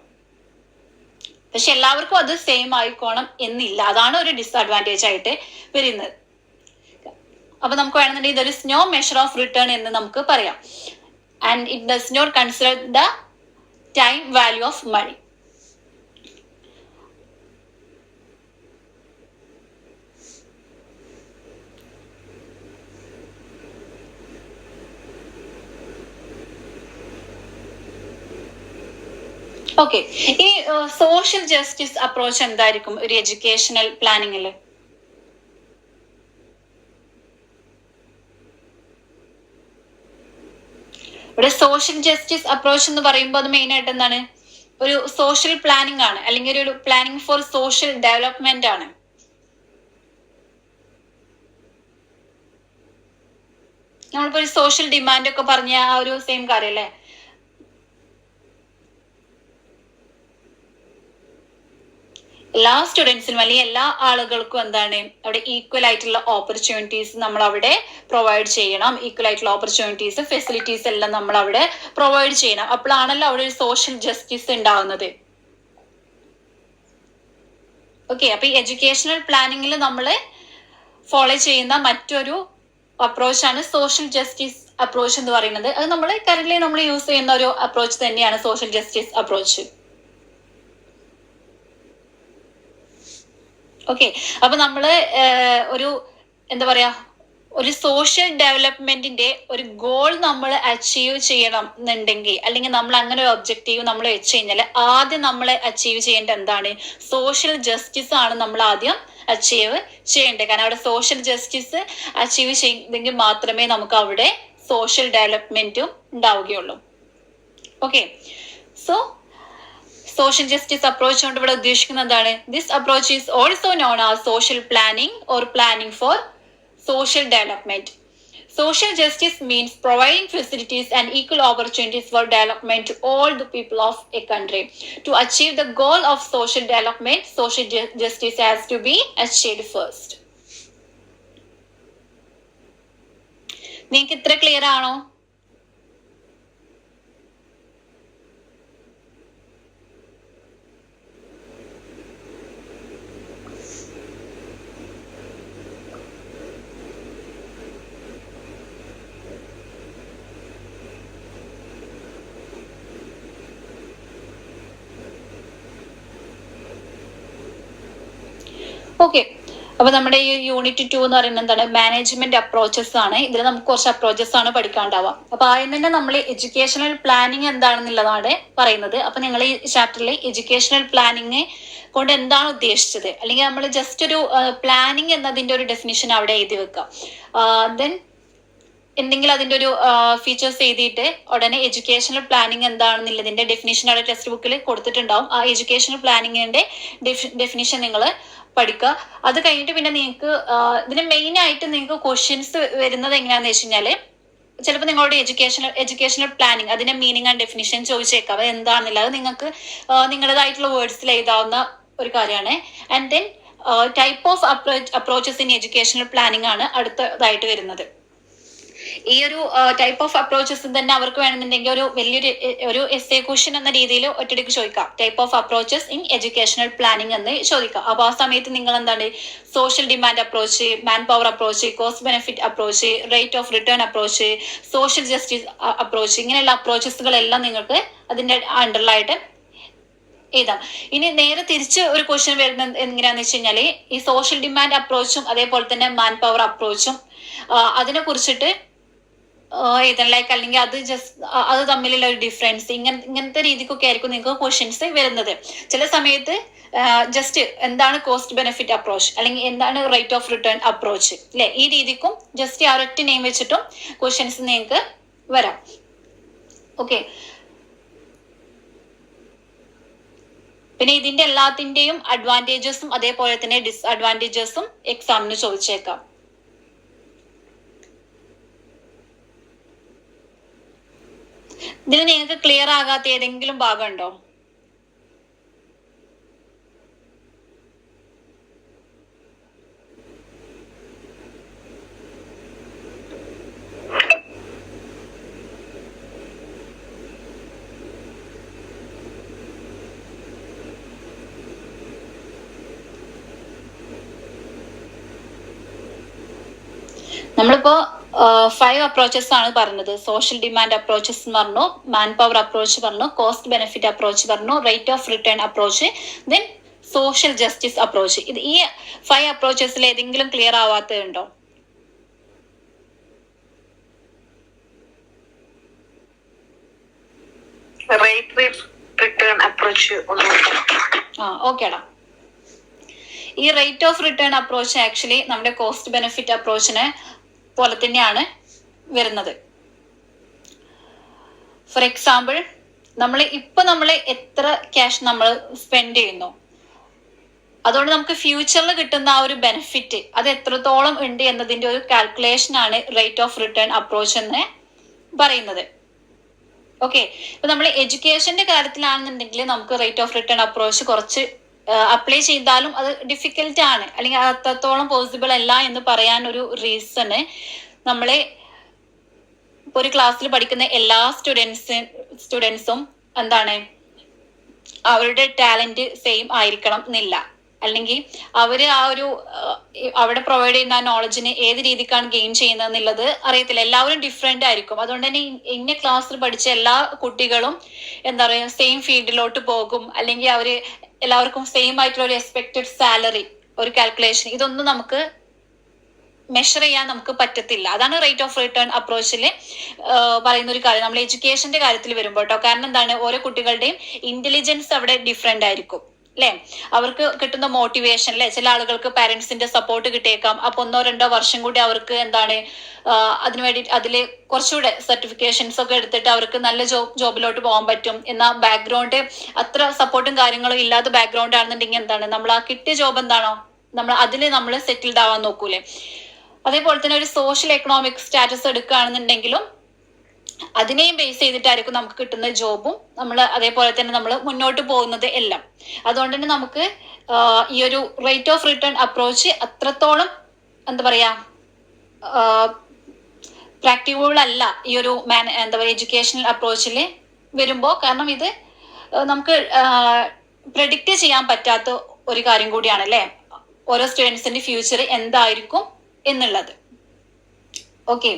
പക്ഷെ എല്ലാവർക്കും അത് സെയിം ആയിക്കോണം എന്നില്ല, അതാണ് ഒരു ഡിസ്അഡ്വാൻറ്റേജ് ആയിട്ട് വരുന്നത്. അപ്പൊ നമുക്ക് വേണമെന്നുണ്ടെങ്കിൽ ഇതൊരു നോ മെഷർ ഓഫ് റിട്ടേൺ എന്ന് നമുക്ക് പറയാം. And it does not consider the time value of money. Okay, ഈ സോഷ്യൽ ജസ്റ്റിസ് അപ്രോച്ച് എന്തായിരിക്കും ഒരു എഡ്യൂക്കേഷണൽ പ്ലാനിങ്ങിൽ? ഇവിടെ സോഷ്യൽ ജസ്റ്റിസ് അപ്രോച്ച് എന്ന് പറയുമ്പോൾ അത് മെയിൻ ആയിട്ട് എന്താണ് ഒരു സോഷ്യൽ പ്ലാനിങ് ആണ്, അല്ലെങ്കിൽ ഒരു പ്ലാനിങ് ഫോർ സോഷ്യൽ ഡെവലപ്മെന്റ് ആണ്. നമ്മളിപ്പോ ഒരു സോഷ്യൽ ഡിമാൻഡ് ഒക്കെ പറഞ്ഞ ആ ഒരു സെയിം കാര്യം അല്ലേ. എല്ലാ സ്റ്റുഡൻസിനും അല്ലെങ്കിൽ എല്ലാ ആളുകൾക്കും എന്താണ് അവിടെ ഈക്വൽ ആയിട്ടുള്ള ഓപ്പർച്യൂണിറ്റീസ് നമ്മൾ അവിടെ പ്രൊവൈഡ് ചെയ്യണം. ഈക്വൽ ആയിട്ടുള്ള ഓപ്പർച്യൂണിറ്റീസ് ഫെസിലിറ്റീസ് എല്ലാം നമ്മൾ അവിടെ പ്രൊവൈഡ് ചെയ്യണം. അപ്പോഴാണല്ലോ അവിടെ ഒരു സോഷ്യൽ ജസ്റ്റിസ് ഉണ്ടാവുന്നത്. ഓക്കെ, അപ്പൊ ഈ എഡ്യൂക്കേഷണൽ പ്ലാനിങ്ങിൽ നമ്മൾ ഫോളോ ചെയ്യുന്ന മറ്റൊരു അപ്രോച്ചാണ് സോഷ്യൽ ജസ്റ്റിസ് അപ്രോച്ച് എന്ന് പറയുന്നത്. അത് നമ്മൾ കറന്റ്ലി നമ്മൾ യൂസ് ചെയ്യുന്ന ഒരു അപ്രോച്ച് തന്നെയാണ് സോഷ്യൽ ജസ്റ്റിസ് അപ്രോച്ച്. ഓക്കെ, അപ്പൊ നമ്മള് ഒരു എന്താ പറയാ ഒരു സോഷ്യൽ ഡെവലപ്മെന്റിന്റെ ഒരു ഗോൾ നമ്മൾ അച്ചീവ് ചെയ്യണം എന്നുണ്ടെങ്കിൽ, അല്ലെങ്കിൽ നമ്മൾ അങ്ങനെ ഒരു ഒബ്ജക്റ്റീവ് നമ്മൾ വെച്ച് കഴിഞ്ഞാൽ ആദ്യം നമ്മൾ അച്ചീവ് ചെയ്യേണ്ട എന്താണ് സോഷ്യൽ ജസ്റ്റിസ് ആണ് നമ്മൾ ആദ്യം അച്ചീവ് ചെയ്യേണ്ടത്. കാരണം അവിടെ സോഷ്യൽ ജസ്റ്റിസ് അച്ചീവ് ചെയ്തെങ്കിൽ മാത്രമേ നമുക്ക് അവിടെ സോഷ്യൽ ഡെവലപ്മെന്റും ഉണ്ടാവുകയുള്ളൂ. Okay, so social justice approach കൊണ്ട് ഇവിടെ ഉദ്ദേശിക്കുന്നത് എന്താണ്? This approach is also known as social planning or planning four social development. Social justice means providing facilities and equal opportunities for development to all the people of a country. To achieve the goal of social development, social justice has to be achieved first. നിങ്ങൾക്ക് ഇത്ര clear ആണോ? Okay, അപ്പൊ നമ്മുടെ ഈ unit 2 എന്ന് പറയുന്നത് എന്താണ്? Management approaches ആണ്. ഇതിൽ നമുക്ക് കുറച്ച് അപ്രോച്ചസ് ആണ് പഠിക്കാണ്ടാവുക. അപ്പൊ ആദ്യം തന്നെ നമ്മൾ എഡ്യൂക്കേഷണൽ പ്ലാനിങ് എന്താണെന്നുള്ളതാണ് പറയുന്നത്. അപ്പൊ നിങ്ങൾ ഈ ചാപ്റ്ററിൽ എഡ്യൂക്കേഷണൽ പ്ലാനിങ് കൊണ്ട് എന്താണ് ഉദ്ദേശിച്ചത്, അല്ലെങ്കിൽ നമ്മൾ ജസ്റ്റ് ഒരു പ്ലാനിങ് എന്നതിന്റെ ഒരു ഡെഫിനിഷൻ അവിടെ എഴുതി വെക്കാം. ദെൻ എന്തെങ്കിലും അതിന്റെ ഒരു ഫീച്ചേഴ്സ് എഴുതിയിട്ട് ഉടനെ എഡ്യൂക്കേഷണൽ പ്ലാനിങ് എന്താണെന്നുള്ളതിന്റെ ഡെഫിനിഷൻ അവിടെ ടെക്സ്റ്റ് ബുക്കിൽ കൊടുത്തിട്ടുണ്ടാവും. ആ എഡ്യൂക്കേഷണൽ പ്ലാനിങ്ങിന്റെ ഡെഫിനിഷൻ നിങ്ങൾ പഠിക്കുക. അത് കഴിഞ്ഞിട്ട് പിന്നെ നിങ്ങൾക്ക് ഇതിന് മെയിൻ ആയിട്ട് നിങ്ങൾക്ക് ക്വസ്റ്റ്യൻസ് വരുന്നത് എങ്ങനെയാന്ന് വെച്ച് കഴിഞ്ഞാല്, ചിലപ്പോൾ നിങ്ങളുടെ എഡ്യൂക്കേഷണൽ പ്ലാനിങ് അതിന്റെ മീനിങ് ആൻഡ് ഡെഫിനിഷൻ ചോദിച്ചേക്കാം. അത് എന്താണെന്നില്ല, അത് നിങ്ങൾക്ക് നിങ്ങളുടേതായിട്ടുള്ള വേർഡ്സിൽ എഴുതാവുന്ന ഒരു കാര്യമാണ്. And then type of approaches in educational planning ആണ് അടുത്തതായിട്ട് വരുന്നത്. ഈ ഒരു ടൈപ്പ് ഓഫ് അപ്രോച്ചസ് തന്നെ അവർക്ക് വേണമെന്നുണ്ടെങ്കിൽ ഒരു വലിയൊരു ഒരു എസ്സേ ക്വസ്റ്റ്യൻ എന്ന രീതിയിൽ ഒറ്റയടിക്ക് ചോദിക്കാം. Type of approaches in educational planning എന്ന് ചോദിക്കാം. അപ്പൊ ആ സമയത്ത് നിങ്ങൾ എന്താണ് social demand approach, man power approach, cost benefit approach, rate of return approach, social justice approach, ഇങ്ങനെയുള്ള അപ്രോച്ചസുകളെല്ലാം നിങ്ങൾക്ക് അതിന്റെ അണ്ടറിലായിട്ട് എഴുതാം. ഇനി നേരെ തിരിച്ച് ഒരു ക്വസ്റ്റ്യൻ വരുന്നത് എങ്ങനെയാന്ന് വെച്ച് കഴിഞ്ഞാല്, ഈ സോഷ്യൽ ഡിമാൻഡ് അപ്രോച്ചും അതേപോലെ തന്നെ മാൻ പവർ അപ്രോച്ചും അതിനെ കുറിച്ചിട്ട് ലൈക്ക് അല്ലെങ്കിൽ അത് തമ്മിലുള്ള ഒരു ഡിഫറൻസ് ഇങ്ങനത്തെ രീതിക്കൊക്കെ ആയിരിക്കും നിങ്ങൾക്ക് ക്വസ്റ്റ്യൻസ് വരുന്നത്. ചില സമയത്ത് ജസ്റ്റ് എന്താണ് കോസ്റ്റ് ബെനിഫിറ്റ് അപ്രോച്ച് അല്ലെങ്കിൽ എന്താണ് റേറ്റ് ഓഫ് റിട്ടേൺ അപ്രോച്ച് അല്ലെ, ഈ രീതിക്കും ജസ്റ്റ് ആ ഒറ്റ നെയിം വെച്ചിട്ടും ക്വസ്റ്റ്യൻസ് നിങ്ങൾക്ക് വരാം. ഓക്കെ, പിന്നെ ഇതിന്റെ എല്ലാത്തിന്റെയും അഡ്വാൻറ്റേജസും അതേപോലെ തന്നെ ഡിസ്അഡ്വാൻറ്റേജസും എക്സാമിന് ചോദിച്ചേക്കാം. ഇതിൽ നിങ്ങൾക്ക് ക്ലിയർ ആകാത്ത ഏതെങ്കിലും ഭാഗം ഉണ്ടോ? നമ്മളിപ്പോ 5 അപ്രോച്ചസ് ആണ് പറഞ്ഞത്. സോഷ്യൽ ഡിമാൻഡ് അപ്രോച്ചസ് എന്ന് പറഞ്ഞു, മാൻ പവർ അപ്രോച്ച് പറഞ്ഞു, കോസ്റ്റ് ബെനിഫിറ്റ് അപ്രോച്ച് പറഞ്ഞു, rate of return approach, then social justice approach. ഇത് ഈ 5 അപ്രോച്ചസിൽ ഏതെങ്കിലും ക്ലിയർ ആവാത്തതുണ്ടോ? ഓക്കേടാ. ഈ rate of return approach actually നമ്മുടെ കോസ്റ്റ് ബെനിഫിറ്റ് അപ്രോച്ചിനെ പോലെ തന്നെയാണ് വരുന്നത്. ഫോർ എക്സാമ്പിൾ, നമ്മൾ എത്ര ക്യാഷ് നമ്മൾ സ്പെൻഡ് ചെയ്യുന്നു, അതുകൊണ്ട് നമുക്ക് ഫ്യൂച്ചറിൽ കിട്ടുന്ന ആ ഒരു ബെനിഫിറ്റ് അത് എത്രത്തോളം ഉണ്ട് എന്നതിന്റെ ഒരു കാൽക്കുലേഷൻ ആണ് റേറ്റ് ഓഫ് റിട്ടേൺ അപ്രോച്ച് എന്ന് പറയുന്നത്. ഓക്കെ, ഇപ്പൊ നമ്മൾ എഡ്യൂക്കേഷന്റെ കാര്യത്തിലാണെന്നുണ്ടെങ്കിൽ നമുക്ക് റേറ്റ് ഓഫ് റിട്ടേൺ അപ്രോച്ച് കുറച്ച് അപ്ലൈ ചെയ്താലും അത് ഡിഫിക്കൽട്ട് ആണ്, അല്ലെങ്കിൽ അത്രത്തോളം പോസിബിൾ അല്ല എന്ന് പറയാൻ ഒരു റീസണ്, നമ്മളെ ഒരു ക്ലാസ്സിൽ പഠിക്കുന്ന എല്ലാ സ്റ്റുഡൻസും എന്താണ് അവരുടെ ടാലന്റ് സെയിം ആയിരിക്കണം എന്നില്ല. അല്ലെങ്കിൽ അവര് ആ ഒരു അവിടെ പ്രൊവൈഡ് ചെയ്യുന്ന നോളജിന് ഏത് രീതിക്കാണ് ഗെയിൻ ചെയ്യുന്നത് എന്നുള്ളത് അറിയത്തില്ല. എല്ലാവരും ഡിഫറെന്റ് ആയിരിക്കും. അതുകൊണ്ട് തന്നെ ഇന്ന ക്ലാസ്സിൽ പഠിച്ച എല്ലാ കുട്ടികളും എന്താ പറയുക സെയിം ഫീൽഡിലോട്ട് പോകും, അല്ലെങ്കിൽ അവര് എല്ലാവർക്കും സെയിം ആയിട്ടുള്ള ഒരു എക്സ്പെക്റ്റഡ് സാലറി, ഒരു കാൽക്കുലേഷൻ, ഇതൊന്നും നമുക്ക് മെഷർ ചെയ്യാൻ നമുക്ക് പറ്റത്തില്ല. അതാണ് റേറ്റ് ഓഫ് റിട്ടേൺ അപ്രോച്ചിൽ പറയുന്ന ഒരു കാര്യം നമ്മൾ എഡ്യൂക്കേഷന്റെ കാര്യത്തിൽ വരുമ്പോൾ കേട്ടോ. കാരണം എന്താണ്, ഓരോ കുട്ടികളുടെയും ഇന്റലിജൻസ് അവിടെ ഡിഫറെന്റ് ആയിരിക്കും അല്ലെ, അവർക്ക് കിട്ടുന്ന മോട്ടിവേഷൻ അല്ലെ. ചില ആളുകൾക്ക് പാരന്റ്സിന്റെ സപ്പോർട്ട് കിട്ടിയേക്കാം. അപ്പൊ 1-2 വർഷം കൂടി അവർക്ക് എന്താണ് അതിനു വേണ്ടി അതില് കുറച്ചുകൂടെ സർട്ടിഫിക്കേഷൻസ് ഒക്കെ എടുത്തിട്ട് അവർക്ക് നല്ല ജോബിലോട്ട് പോകാൻ പറ്റും. എന്നാൽ ബാക്ക്ഗ്രൗണ്ട് അത്ര സപ്പോർട്ടും കാര്യങ്ങളും ഇല്ലാത്ത ബാക്ക്ഗ്രൗണ്ട് ആണെന്നുണ്ടെങ്കിൽ എന്താണ്, നമ്മൾ ആ കിട്ടിയ ജോബ് എന്താണോ നമ്മൾ അതില് നമ്മൾ സെറ്റിൽഡ് ആവാൻ നോക്കൂലേ. അതേപോലെ തന്നെ ഒരു സോഷ്യൽ എക്കണോമിക് സ്റ്റാറ്റസ് എടുക്കുകയാണെന്നുണ്ടെങ്കിലും അതിനെയും ബേസ് ചെയ്തിട്ടായിരിക്കും നമുക്ക് കിട്ടുന്ന ജോബും നമ്മൾ അതേപോലെ തന്നെ നമ്മൾ മുന്നോട്ട് പോകുന്നത് എല്ലാം. അതുകൊണ്ട് തന്നെ നമുക്ക് ഈ ഒരു റേറ്റ് ഓഫ് റിട്ടേൺ അപ്രോച്ച് അത്രത്തോളം എന്താ പറയാ പ്രാക്ടിക്കബിൾ അല്ല ഈ ഒരു എന്താ പറയുക എഡ്യൂക്കേഷണൽ അപ്രോച്ചിൽ വരുമ്പോൾ. കാരണം ഇത് നമുക്ക് പ്രെഡിക്റ്റ് ചെയ്യാൻ പറ്റാത്ത ഒരു കാര്യം കൂടിയാണ് അല്ലേ, ഓരോ സ്റ്റുഡൻസിന്റെ ഫ്യൂച്ചർ എന്തായിരിക്കും എന്നുള്ളത്. ഓക്കെ,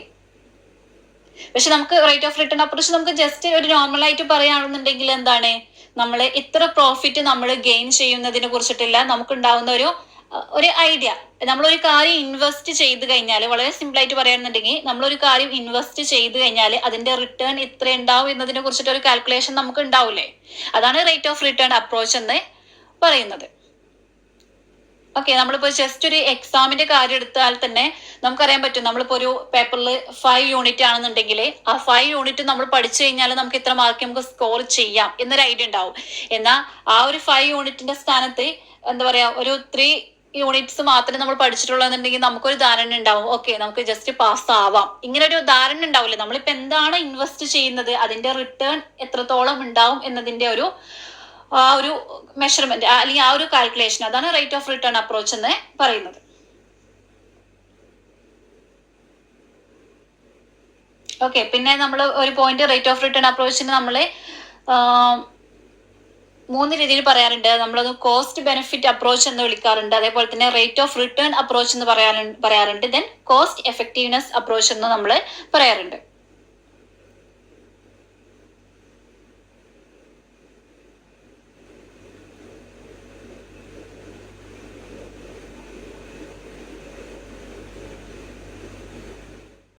പക്ഷെ നമുക്ക് റേറ്റ് ഓഫ് റിട്ടേൺ അപ്രോച്ച് നമുക്ക് ജസ്റ്റ് ഒരു നോർമൽ ആയിട്ട് പറയുകയാണെന്നുണ്ടെങ്കിൽ എന്താണ്, നമ്മൾ ഇത്ര പ്രോഫിറ്റ് നമ്മൾ ഗെയിൻ ചെയ്യുന്നതിനെ കുറിച്ചിട്ടില്ല നമുക്കുണ്ടാവുന്ന ഒരു ഐഡിയ. നമ്മളൊരു കാര്യം ഇൻവെസ്റ്റ് ചെയ്ത് കഴിഞ്ഞാൽ, വളരെ സിമ്പിൾ ആയിട്ട് പറയുകയാണെന്നുണ്ടെങ്കിൽ നമ്മളൊരു കാര്യം ഇൻവെസ്റ്റ് ചെയ്ത് കഴിഞ്ഞാൽ അതിന്റെ റിട്ടേൺ ഇത്ര ഉണ്ടാവും എന്നതിനെ കുറിച്ചിട്ട് ഒരു കാൽക്കുലേഷൻ നമുക്ക് ഉണ്ടാവില്ലേ, അതാണ് റേറ്റ് ഓഫ് റിട്ടേൺ അപ്രോച്ച് എന്ന് പറയുന്നത്. ഓക്കെ, നമ്മളിപ്പോ ജസ്റ്റ് ഒരു എക്സാമിന്റെ കാര്യം എടുത്താൽ തന്നെ നമുക്കറിയാൻ പറ്റും, നമ്മളിപ്പോ ഒരു പേപ്പറിൽ 5 യൂണിറ്റ് ആണെന്നുണ്ടെങ്കിൽ ആ 5 യൂണിറ്റ് നമ്മൾ പഠിച്ചു കഴിഞ്ഞാൽ നമുക്ക് ഇത്ര മാർക്ക് നമുക്ക് സ്കോർ ചെയ്യാം എന്നൊരു ഐഡിയ ഉണ്ടാവും. എന്നാൽ ആ ഒരു 5 യൂണിറ്റിന്റെ സ്ഥാനത്ത് എന്താ പറയാ ഒരു 3 യൂണിറ്റ്സ് മാത്രമേ നമ്മൾ പഠിച്ചിട്ടുള്ളതെന്നുണ്ടെങ്കിൽ നമുക്കൊരു ധാരണ ഉണ്ടാവും, ഓക്കെ നമുക്ക് ജസ്റ്റ് പാസ് ആവാം. ഇങ്ങനെ ഒരു ധാരണ ഉണ്ടാവില്ലേ, നമ്മളിപ്പോ എന്താണ് ഇൻവെസ്റ്റ് ചെയ്യുന്നത് അതിന്റെ റിട്ടേൺ എത്രത്തോളം ഉണ്ടാവും എന്നതിന്റെ ആ ഒരു മെഷർമെന്റ് അല്ലെങ്കിൽ ആ ഒരു കാൽക്കുലേഷൻ, അതാണ് റേറ്റ് ഓഫ് റിട്ടേൺ അപ്രോച്ച് എന്ന് പറയുന്നത്. ഓക്കെ, പിന്നെ നമ്മൾ ഒരു പോയിന്റ് റേറ്റ് ഓഫ് റിട്ടേൺ അപ്രോച്ചിന് നമ്മൾ 3 രീതിയിൽ പറയാറുണ്ട്. നമ്മളത് കോസ്റ്റ് ബെനിഫിറ്റ് അപ്രോച്ച് എന്ന് വിളിക്കാറുണ്ട്, അതേപോലെ തന്നെ റേറ്റ് ഓഫ് റിട്ടേൺ അപ്രോച്ച് എന്ന് പറയാറുണ്ട്, ദെൻ കോസ്റ്റ് എഫക്റ്റീവ്നെസ് അപ്രോച്ച് എന്ന് നമ്മൾ പറയാറുണ്ട്.